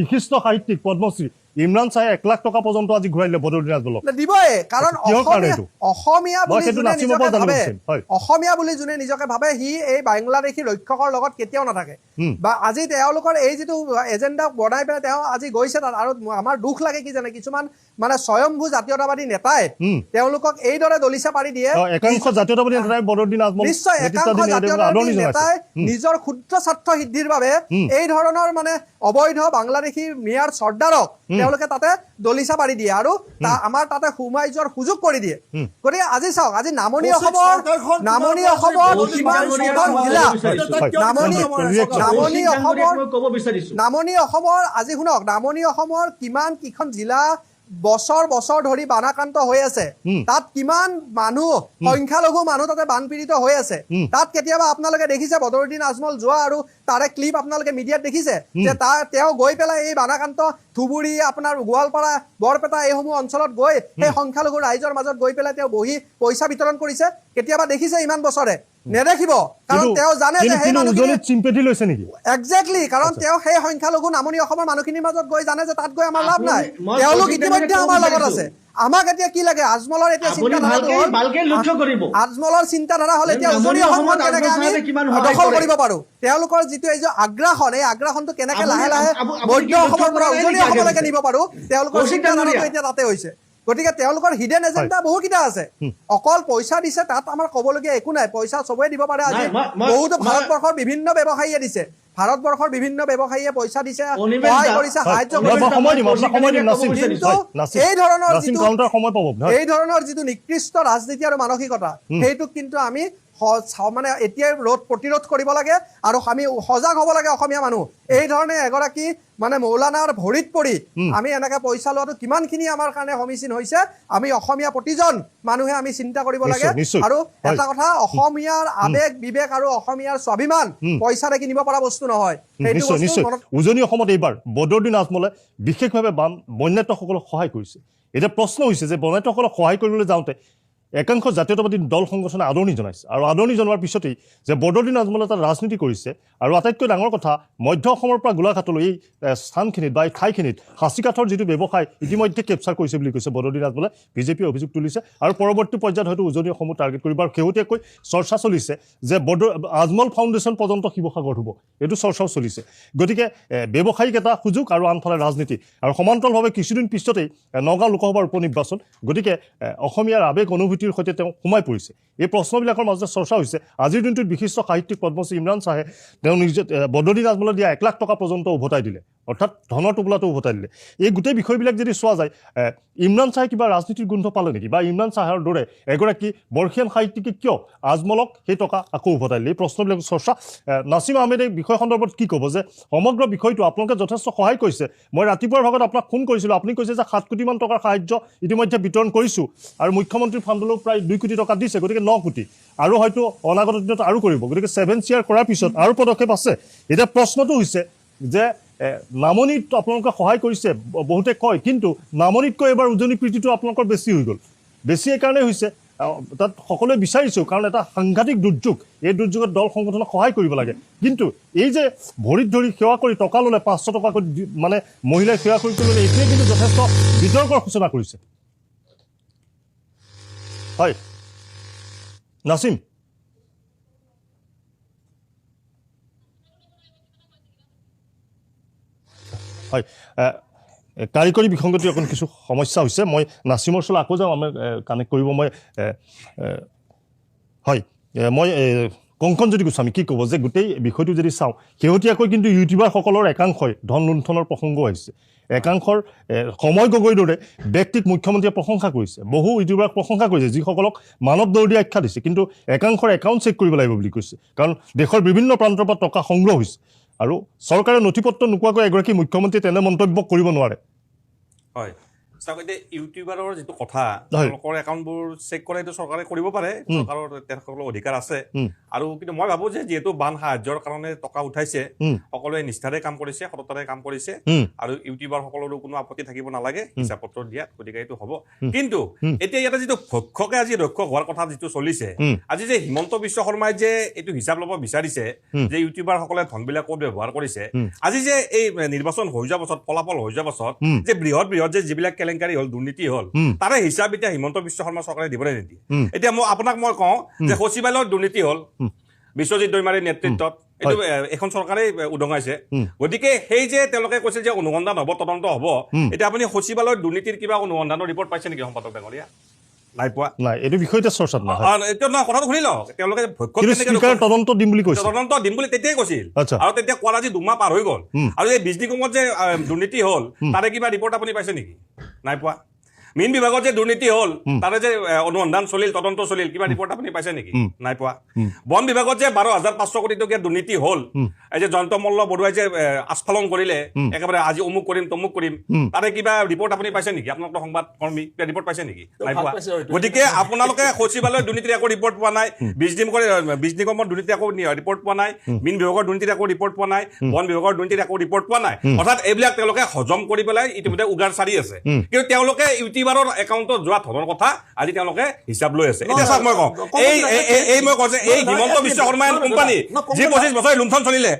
বিশিষ্ট সাহিত্যিক পদ্মশ্ৰী ইমৰান চাহে 1 লাখ টকা পৰ্যন্ত আজি ঘূৰাই দিলে বদৰুদ্দিন আজমলক দিবই কাৰণ অসমীয়া বুলি যোনে নিজকে ভাবে সি এই বাংলাদেশী ৰক্ষকৰ লগত কেতিয়াও নাথাকে বা আজি তেওঁলোকৰ এই যিটো এজেণ্ডা বনাই পেলাই তেওঁ আজি গৈছে তাত আৰু আমাৰ দুখ লাগে কি জানে কিছুমান মানে স্বয়ংভূ জাতীয়তাবাদী নেতাই তেওঁলোকক এইদৰে দলিচা পাৰি দিয়ে একাংশ জাতীয়তাবাদী নেতাই বদৰুদ্দিন আজমল নিশ্চয় একাংশ জাতীয়তাবাদী নেতাই নিজৰ ক্ষুদ্ৰ স্বাৰ্থ সিদ্ধিৰ বাবে এই ধৰণৰ মানে অবৈধ বাংলাদেশী মিয়াৰ চৰ্দাৰক তেওঁলোকে তাতে দলিচা পাৰি দিয়ে আৰু আমাৰ তাতে সোমাই যোৱাৰ সুযোগ কৰি দিয়ে গতিকে আজি চাওক আজি নামনি অসমৰ আজি শুনক নামনি অসমৰ কিমান কিখন জিলা বছৰ বছৰ ধৰি বানাক্ৰান্ত হৈ আছে তাত কিমান মানুহ সংখ্যালঘু মানুহ তাতে বানপীড়িত হৈ আছে তাত কেতিয়াবা আপোনালোকে দেখিছে বদৰুদ্দিন আজমল যোৱা আৰু তাৰে ক্লিপ আপোনালোকে মিডিয়াত দেখিছে যে তেওঁ গৈ পেলাই এই বানাক্ৰান্ত ধুবুৰী আপোনাৰ গোৱালপাৰা বৰপেটা এইসমূহ অঞ্চলত গৈ সেই সংখ্যালঘু ৰাইজৰ মাজত গৈ পেলাই তেওঁ বহি পইচা বিতৰণ কৰিছে কেতিয়াবা দেখিছে ইমান বছৰে নেদেখিব কাৰণ তেওঁ জানে যে সেই মানুহখিনি চিম্পেথি লৈছে নেকি একজেক্টলি কাৰণ তেওঁ সেই সংখ্যালঘু নামনি অসমৰ মানুহখিনিৰ মাজত গৈ জানে যে তাত গৈ আমাৰ লাভ নাই তেওঁলোক ইতিমধ্যে আমাৰ লগত আছে আমাক এতিয়া কি লাগে আজমলৰ এতিয়া আজমলৰ চিন্তাধাৰা হ'ল এতিয়া উজনি অসমখন কেনেকে আমি দখল কৰিব পাৰো তেওঁলোকৰ যিটো এই যে আগ্ৰাসন এই আগ্ৰাসনটো কেনেকে লাহে লাহে মধ্য অসমৰ পৰা উজনি অসমলৈকে নিব পাৰো তেওঁলোকৰ চিন্তাধাৰাটো এতিয়া তাতে হৈছে গতিকে তেওঁলোকৰ হিডেন এজেণ্ডা বহুকেইটা আছে অকল পইচা দিছে তাত আমাৰ ক'বলগীয়া একো নাই পইচা চবেই দিব পাৰে আজি বহুতো ভাৰতবৰ্ষৰ বিভিন্ন ব্যৱসায়ীয়ে দিছে ভাৰতবৰ্ষৰ বিভিন্ন ব্যৱসায়ীয়ে পইচা দিছে সহায় কৰিছে সাহায্য কৰিছে এই ধৰণৰ যিটো নিকৃষ্ট ৰাজনীতি আৰু মানসিকতা সেইটোক কিন্তু আমি মানে এতিয়াই প্ৰতিৰোধ কৰিব লাগে আৰু আমি সজাগ হ'ব লাগে অসমীয়া মানুহ এই ধৰণে এগৰাকী মানে মৌলানাৰ ভৰিত পৰি আমি এনেকে পইচা লোৱাটো কিমানখিনি আমাৰ কাৰণে সমীচীন হৈছে আমি অসমীয়া প্ৰতিজন মানুহে আমি চিন্তা কৰিব লাগে আৰু এটা কথা অসমীয়াৰ আবেগ বিবেক আৰু অসমীয়াৰ স্বাভিমান পইচাৰে কিনিব পৰা বস্তু নহয় উজনি অসমত এইবাৰ বদৰুদ্দিন আজমলে বিশেষভাৱে বন্যাত্মসকলক সহায় কৰিছে এতিয়া প্ৰশ্ন হৈছে যে বন্যাত্মসকলক সহায় কৰিবলৈ যাওঁতে একাংশ জাতীয়তাবাদী দল সংগঠনে আদৰণি জনাইছে আৰু আদৰণি জনোৱাৰ পিছতেই যে বদৰুদ্দিন আজমলে এটা ৰাজনীতি কৰিছে আৰু আটাইতকৈ ডাঙৰ কথা মধ্য অসমৰ পৰা গোলাঘাটলৈ এই স্থানখিনিত বা এই ঠাইখিনিত সাঁচিকাঠৰ যিটো ব্যৱসায় ইতিমধ্যে কেপচাৰ কৰিছে বুলি কৈছে বদৰুদ্দিন আজমলে বিজেপিয়ে অভিযোগ তুলিছে আৰু পৰৱৰ্তী পৰ্যায়ত হয়তো উজনি অসমত টাৰ্গেট কৰিব আৰু শেহতীয়াকৈ চৰ্চা চলিছে যে আজমল ফাউণ্ডেশ্যন পৰ্যন্ত শিৱসাগৰত হ'ব এইটো চৰ্চাও চলিছে গতিকে ব্যৱসায়িক এটা সুযোগ আৰু আনফালে ৰাজনীতি আৰু সমান্তৰালভাৱে কিছুদিন পিছতেই নগাঁও লোকসভাৰ উপ নিৰ্বাচন গতিকে অসমীয়াৰ আৱেগ অনুভূতি সৈতে তেওঁ সোমাই পৰিছে এই প্ৰশ্নবিলাকৰ মাজতে চৰ্চা হৈছে আজিৰ দিনটোত বিশিষ্ট সাহিত্যিক পদ্মশ্ৰী ইমৰান চাহে তেওঁ নিজে বদৰুদ্দিন আজমলে দিয়া 1 লাখ টকা পৰ্যন্ত উভতাই দিলে অৰ্থাৎ ধনৰ টোপোলাটো উভতাই দিলে এই গোটেই বিষয়বিলাক যদি চোৱা যায় ইমৰান চাহে কিবা ৰাজনীতিৰ গোন্ধ পালে নেকি বা ইমৰান চাহেৰ দৰে এগৰাকী বৰ্ষীয়ান সাহিত্যিকে কিয় আজমলক সেই টকা আকৌ উভতাই দিলে এই প্ৰশ্নবিলাক চৰ্চা নাছিম আহমেদে বিষয় সন্দৰ্ভত কি ক'ব যে সমগ্ৰ বিষয়টো আপোনালোকে যথেষ্ট সহায় কৰিছে মই ৰাতিপুৱাৰ ভাগত আপোনাক ফোন কৰিছিলোঁ আপুনি কৈছে যে 7 কোটিমান টকাৰ সাহায্য ইতিমধ্যে বিতৰণ কৰিছোঁ আৰু মুখ্যমন্ত্ৰীৰ ফাণ্ডলৈও প্ৰায় 2 কোটি টকা দিছে গতিকে 9 কোটি আৰু হয়তো অনাগত দিনত আৰু কৰিব গতিকে 7 চেয়াৰ কৰাৰ পিছত আৰু পদক্ষেপ আছে এতিয়া প্ৰশ্নটো হৈছে যে নামনিত আপোনালোকে সহায় কৰিছে বহুতে কয় কিন্তু নামনিতকৈ এবাৰ উজনি প্ৰীতিটো আপোনালোকৰ বেছি হৈ গ'ল বেছি এইকাৰণে হৈছে তাত সকলোৱে বিচাৰিছোঁ কাৰণ এটা সাংঘাতিক দুৰ্যোগ এই দুৰ্যোগত দল সংগঠনক সহায় কৰিব লাগে কিন্তু এই যে ভৰিত ধৰি সেৱা কৰি টকা ল'লে 500 টকাকৈ মানে মহিলাই সেৱা কৰি ল'লে এইটোৱে কিন্তু যথেষ্ট বিতৰ্কৰ সূচনা কৰিছে হয় নাছিম হয় কাৰিকৰী বিসংগতি অকণ কিছু সমস্যা হৈছে মই নাছিমৰ ওচৰলৈ আকৌ যাওঁ আমি কানেক্ট কৰিব মই হয় মই কংকন জ্যোতি গোস্বামী কি ক'ব যে গোটেই বিষয়টো যদি চাওঁ শেহতীয়াকৈ কিন্তু ইউটিউবাৰসকলৰ একাংশই ধন লুণ্ঠনৰ প্ৰসংগ আহিছে একাংশৰ সময় গগৈৰ দৰে ব্যক্তিক মুখ্যমন্ত্ৰীয়ে প্ৰশংসা কৰিছে বহু ইউটিউবাৰক প্ৰশংসা কৰিছে যিসকলক মানৱ দৌৰ্দী আখ্যা দিছে কিন্তু একাংশৰ একাউণ্ট চেক কৰিব লাগিব বুলি কৈছে কাৰণ দেশৰ বিভিন্ন প্ৰান্তৰ পৰা টকা সংগ্ৰহ হৈছে আৰু চৰকাৰে নথি পত্ৰ নোকোৱাকৈ এগৰাকী মুখ্যমন্ত্ৰীয়ে তেনে মন্তব্য কৰিব নোৱাৰে হয় চাওক এতিয়া ইউটিউবাৰৰ যিটো কথা তেওঁলোকৰ একাউণ্টবোৰ চেক কৰা এইটো চৰকাৰে কৰিব পাৰে চৰকাৰৰ তেওঁলোকৰ অধিকাৰ আছে আৰু কিন্তু মই ভাবো যে যিহেতু বান সাহায্যৰ কাৰণে টকা উঠাইছে সকলোৱে নিষ্ঠাৰে কাম কৰিছে সততাৰে কাম কৰিছে আৰু ইউটিউবাৰসকলৰো কোনো আপত্তি থাকিব নালাগে হিচাপ পত্ৰ দিয়াত গতিকে এইটো হ'ব কিন্তু এতিয়া ইয়াতে যিটো ভক্ষকে আজি ৰক্ষক হোৱাৰ কথা যিটো চলিছে আজি যে হিমন্ত বিশ্ব শৰ্মাই যে এইটো হিচাপ ল'ব বিচাৰিছে যে ইউটিউবাৰসকলে ধনবিলাক ক'ত ব্যৱহাৰ কৰিছে আজি যে এই নিৰ্বাচন হৈ যোৱাৰ পাছত ফলাফল হৈ যোৱাৰ পাছত যে বৃহৎ যে যিবিলাক কেলেংকাৰী হ'ল দুৰ্নীতি হ'ল তাৰে হিচাপ এতিয়া হিমন্ত বিশ্ব শৰ্মা চৰকাৰে দিবলৈ নিদিয়ে এতিয়া আপোনাক মই কওঁ যে সচিবালয়ৰ দুৰ্নীতি হ'ল বিশ্বজিৎ দৈমাৰীৰ নেতৃত্বত এইটো এখন চৰকাৰে উদঙাইছে গতিকে সেই যে তেওঁলোকে কৈছে যে অনুসন্ধান হ'ব তদন্ত হ'ব এতিয়া আপুনি সচিবালয়ৰ দুৰ্নীতিৰ কিবা অনুসন্ধানৰ ৰিপৰ্ট পাইছে নেকি সম্পাদক ডাঙৰীয়া নাই পোৱা নাই এইটো বিষয়তে চৰ্চাত নহয় এতিয়া নহয় কথাটো শুনি লওক তেওঁলোকে তদন্ত দিম বুলি কৈছে তদন্ত দিম বুলি তেতিয়াই কৈছিল আৰু তেতিয়া কোৱাৰ আজি 2 মাহ পাৰ হৈ গ'ল আৰু এই বিজ নিগমত যে দুৰ্নীতি হ'ল তাৰে কিবা ৰিপৰ্ট আপুনি পাইছে নেকি নাই পোৱা মীন বিভাগত যে দুৰ্নীতি হ'ল তাৰে যে অনুসন্ধান চলিল তদন্ত চলিল কিবা ৰিপৰ্ট আপুনি পাইছে নেকি নাই পোৱা বন বিভাগত যে 12,500 কোটি টকীয়া দুৰ্নীতি হ'ল এই যে জয়ন্ত মল্ল বৰুৱাই যে আস্ফালন কৰিলে একেবাৰে আজি অমুক কৰিম তমুক কৰিম তাৰে কিবা ৰিপৰ্ট আপুনি পাইছে নেকি আপোনালোকৰ সংবাদ কৰ্মী কিবা ৰিপৰ্ট পাইছে নেকি নাই পোৱা গতিকে আপোনালোকে সচিবালয়ৰ দুৰ্নীতিৰ একো ৰিপৰ্ট পোৱা নাই বীজ নিগমৰ দুৰ্নীতিৰ একো ৰিপৰ্ট পোৱা নাই মীন বিভাগৰ দুৰ্নীতিৰ একো ৰিপৰ্ট পোৱা নাই বন বিভাগৰ দুৰ্নীতিৰ একো ৰিপৰ্ট পোৱা নাই অৰ্থাৎ এইবিলাক তেওঁলোকে হজম কৰি পেলাই ইতিমধ্যে উগাৰ চাৰি আছে কিন্তু তেওঁলোকে ইউটিউবাৰৰ একাউণ্টত যোৱা ধনৰ কথা আজি তেওঁলোকে হিচাপ লৈ আছে এতিয়া চাওক মই কওঁ মই কওঁ যে এই হিমন্ত বিশ্ব শৰ্মা এণ্ড কোম্পানী যি 25 বছৰ লুণ্ঠন চলিছে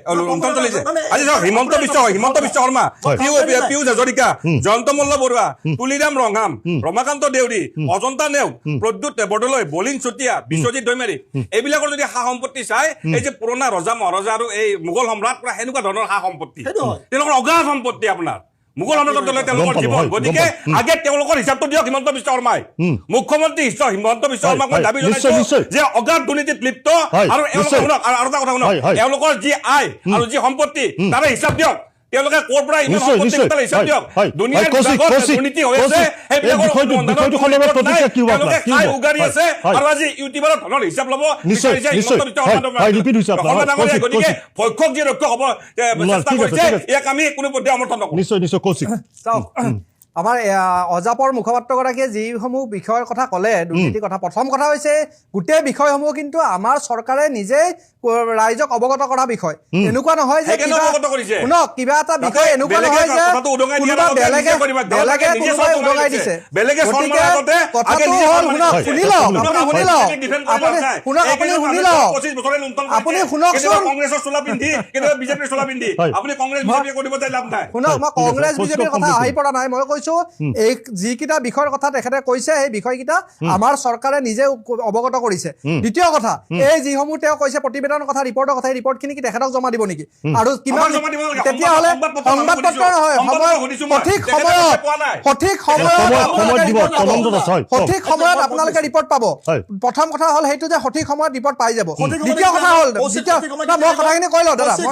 আজি চাওক হিমন্ত বিশ্ব শৰ্মা পিয়ুষ হাজৰিকা জয়ন্ত মল্ল বৰুৱা তুলিৰাম ৰঙাম ৰমাকান্ত দেউৰী অজন্তা নেওগ প্ৰদ্যুৎ বৰদলৈ বলিন চুতীয়া বিশ্বজিৎ দৈমাৰী এইবিলাকৰ যদি সা সম্পত্তি চাই এই যে পুৰণা ৰজা মহাৰজা আৰু এই মোগল সম্ৰাট পৰা সেনেকুৱা ধৰণৰ সা সম্পত্তি তেওঁলোকৰ অগাধ সম্পত্তি আপোনাৰ মুঘল সম্ৰাটৰ দলে তেওঁলোকৰ জীৱন গতিকে আগে তেওঁলোকৰ হিচাপটো দিয়ক হিমন্ত বিশ্ব শৰ্মাই মুখ্যমন্ত্ৰী হিমন্ত বিশ্ব শৰ্মাক মই দাবী জনাইছো যে অগাধ দুৰ্নীতিত লিপ্ত আৰু আৰু এটা কথা শুনক তেওঁলোকৰ যি আয় আৰু যি সম্পত্তি তাৰে হিচাপ দিয়ক তেওঁলোকে ক'ৰ পৰা ইমান সম্পত্তি গোটালে হিচাপ দিয়ক দুনিয়াৰ দুৰ্নীতি হৈ আছে তেওঁলোকে খাই উগাৰি আছে আৰু আজি ইউটিউবাৰৰ ধনৰ হিচাপ ল'ব গতিকে ভক্ষক যি ৰক্ষক হ'ব চেষ্টা কৰিছে ইয়াক আমি কোনো পধ্যে সমৰ্থন নকৰোঁ নিশ্চয় কৌশিক চাওক আমাৰ অজাপৰ মুখপাত্ৰগৰাকীয়ে যিসমূহ বিষয়ৰ কথা ক'লে দুৰ্নীতিৰ কথা প্ৰথম কথা হৈছে গোটেই বিষয়সমূহ কিন্তু আমাৰ চৰকাৰে নিজেই ৰাইজক অৱগত কৰা বিষয় এনেকুৱা নহয় যে শুনক কিবা এটা বিষয় এনেকুৱা নহয় যে কোনোবা বেলেগে কোনোবাই উদঙাই দিছে কথাটো হ'ল আপুনি শুনকচোন শুনক মই কংগ্ৰেছ বিজেপিৰ কথা আহি পৰা নাই মই কৈছো এই যিকেইটা বিষয়ৰ কথা তেখেতে কৈছে সেই বিষয়কেইটা আমাৰ চৰকাৰে নিজে অৱগত কৰিছে দ্বিতীয় কথা এই যিসমূহ তেওঁ কৈছে প্ৰতিবেদনৰ কথা ৰিপৰ্টৰ কথা এই ৰিপৰ্টখিনি কি তেখেতক জমা দিব নেকি আৰু কিমান তেতিয়াহ'লে সংবাদ পত্ৰ নহয় সঠিক সময়ত আপোনালোকে ৰিপৰ্ট পাব প্ৰথম কথা হ'ল সেইটো যে সঠিক সময়ত ৰিপৰ্ট পাই যাব দ্বিতীয় কথা হ'ল মই কথাখিনি কৈ লওঁ দাদা মই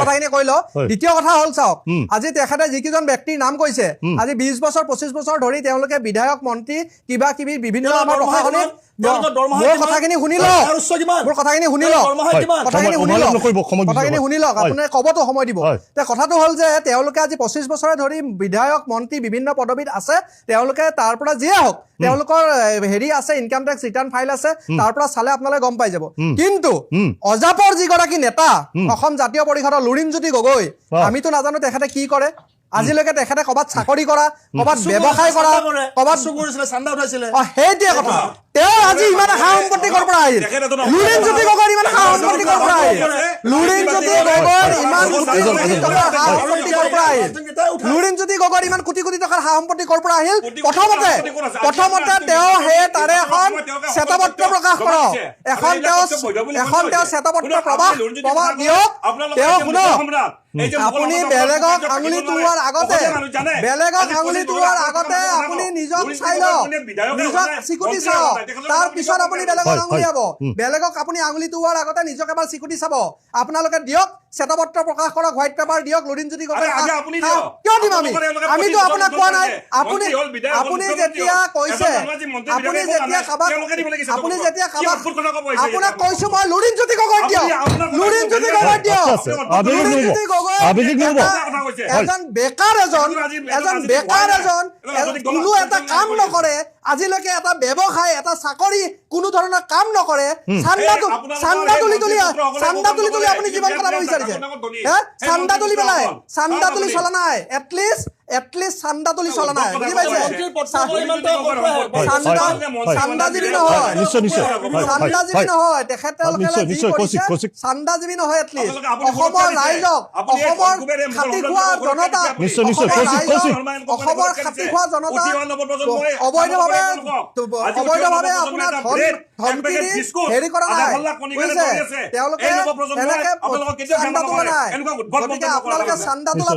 কথাখিনি কৈ লওঁ দ্বিতীয় কথা হ'ল চাওক আজি তেখেতে যিকেইজন ব্যক্তিৰ নাম কৈছে আজি 20 বছৰ 25 বছৰ ধৰি তেওঁলোকে বিধায়ক মন্ত্ৰী কিবা কিবি বিভিন্ন আমাৰ প্ৰশাসনিক মোৰ কথাখিনি শুনি লওক আপুনি ক'বতো সময় দিব কথাটো হ'ল যে তেওঁলোকে আজি 25 বছৰে ধৰি বিধায়ক মন্ত্ৰী বিভিন্ন পদবীত আছে তেওঁলোকে তাৰ পৰা যিয়ে হওক তেওঁলোকৰ হেৰি আছে ইনকাম টেক্স ৰিটাৰ্ণ ফাইল আছে তাৰ পৰা চালে আপোনালোকে গম পাই যাব কিন্তু অজাপৰ যিগৰাকী নেতা অসম জাতীয় পৰিষদৰ লুৰিণজ্যোতি গগৈ আমিতো নাজানো তেখেতে কি কৰে আজিলৈকে তেখেতে ক'ৰবাত চাকৰি কৰা ক'ৰবাত ব্যৱসায় কৰা ক'ৰবাত চান্দা উঠাইছিলে সেইটোৱে কথা তেওঁ আজি ইমান সা সম্পত্তি ক'ৰ পৰা আহিল লুৰিণজ্যোতি গগৈৰ ইমান সা সম্পত্তি ক'ৰ পৰা আহিল লুৰিণজ্যোতি গগৈৰ ইমান কোটি কোটি টকাৰ সা সম্পত্তি ক'ৰ পৰা আহিল প্ৰথমতে তেওঁ সেই তাৰে এখন শ্বেতপত্ৰ প্ৰকাশ কৰক এখন তেওঁ শ্বেতপত্ৰ প্ৰকাশ দিয়ক তেওঁ শুনক এই যে আপুনি মোগল বেলেগক সমাজৰ আঙুলি থাকিব তোৱাৰ নোৱাৰে। আগতে অসমীয়া মানুহ জানে। বেলেগক আজি আঙুলি কলি তোৱাৰ দৌৰা আগতে কথা আপুনি নকওঁ। নিজক লুৰিণ চাই গগৈ লওক কোনে বিধায়কে নিজক হোৱা নাই, চিকুটি মন্ত্ৰী চাওক হোৱা নাই, তেখেতলোকে তাৰ আপুনি পিছত কিয় আপুনি কৰে? বেলেগক হয়, আঙুলিয়াব হয়। বেলেগক আপুনি আঙুলি তোৱাৰ আগতে নিজক এবাৰ চিকুটি চাব আপোনালোকে দিয়ক শ্বেতপত্ৰ প্ৰকাশ কৰক হোৱাইট পেপাৰ দিয়ক লুৰিণজ্যোতি গগৈ আৰে আজি আপুনি দিয়ক। কিয় দিম আমি আপোনালোকৰ এওঁলোকে আমিতো 25 আপোনাক বছৰ কোৱা নাই মন্ত্ৰী আপুনি হ'ল, বিধায়ক হ'ল, আপুনি মুখ্যমন্ত্ৰী যেতিয়া হ'ল। কৈছে এজন মানুহ আজি মন্ত্ৰী আপুনি বিধায়কে যেতিয়া কোৱা কাবাক নাই। তেওঁলোকে দিব লাগিছে আপুনি চবকে। যেতিয়া কি কাবাক অদ্ভুত কথা ক'ব আহিছে আপোনাক ইয়াত কৈছো মই লুৰিণজ্যোতি গগৈ দিয়ক আপোনালোকৰ লুৰিণজ্যোতি গগৈ দিয়ক আচ্ছা, আচ্ছা। আবেগিক নহ'ব। লুৰিণজ্যোতি গগৈ আবেগিক নহ'ব। এজন বেকাৰ এজন কোনো এটা কাম নকৰে আজিলৈকে এটা ব্যৱসায় এটা চাকৰি কোনো ধৰণৰ কাম নকৰে চান্দা তুলি তুলি আপুনি জীৱন কটাব বিচাৰিছে চান্দা তুলি পেলাই চান্দা তুলি চলা নাই এটলিষ্ট চান্দা তুলি চলা নাই বুজি পাইছে চান্দাজীৱী নহয় চান্দাজীৱী নহয় তেখেতলোকে যি কৰিছে চান্দাজীৱী নহয় এটলিষ্ট অসমৰ ৰাইজক অসমৰ খাটি খোৱা জনতা অসমৰ খাটি খোৱা জনতা অবৈধভাৱে আপোনাৰ ধমকি দি হেৰি কৰা নাই বুজিছে তেওঁলোকে এনেকে চান্দা তোলা নাই গতিকে আপোনালোকে চান্দা তোলা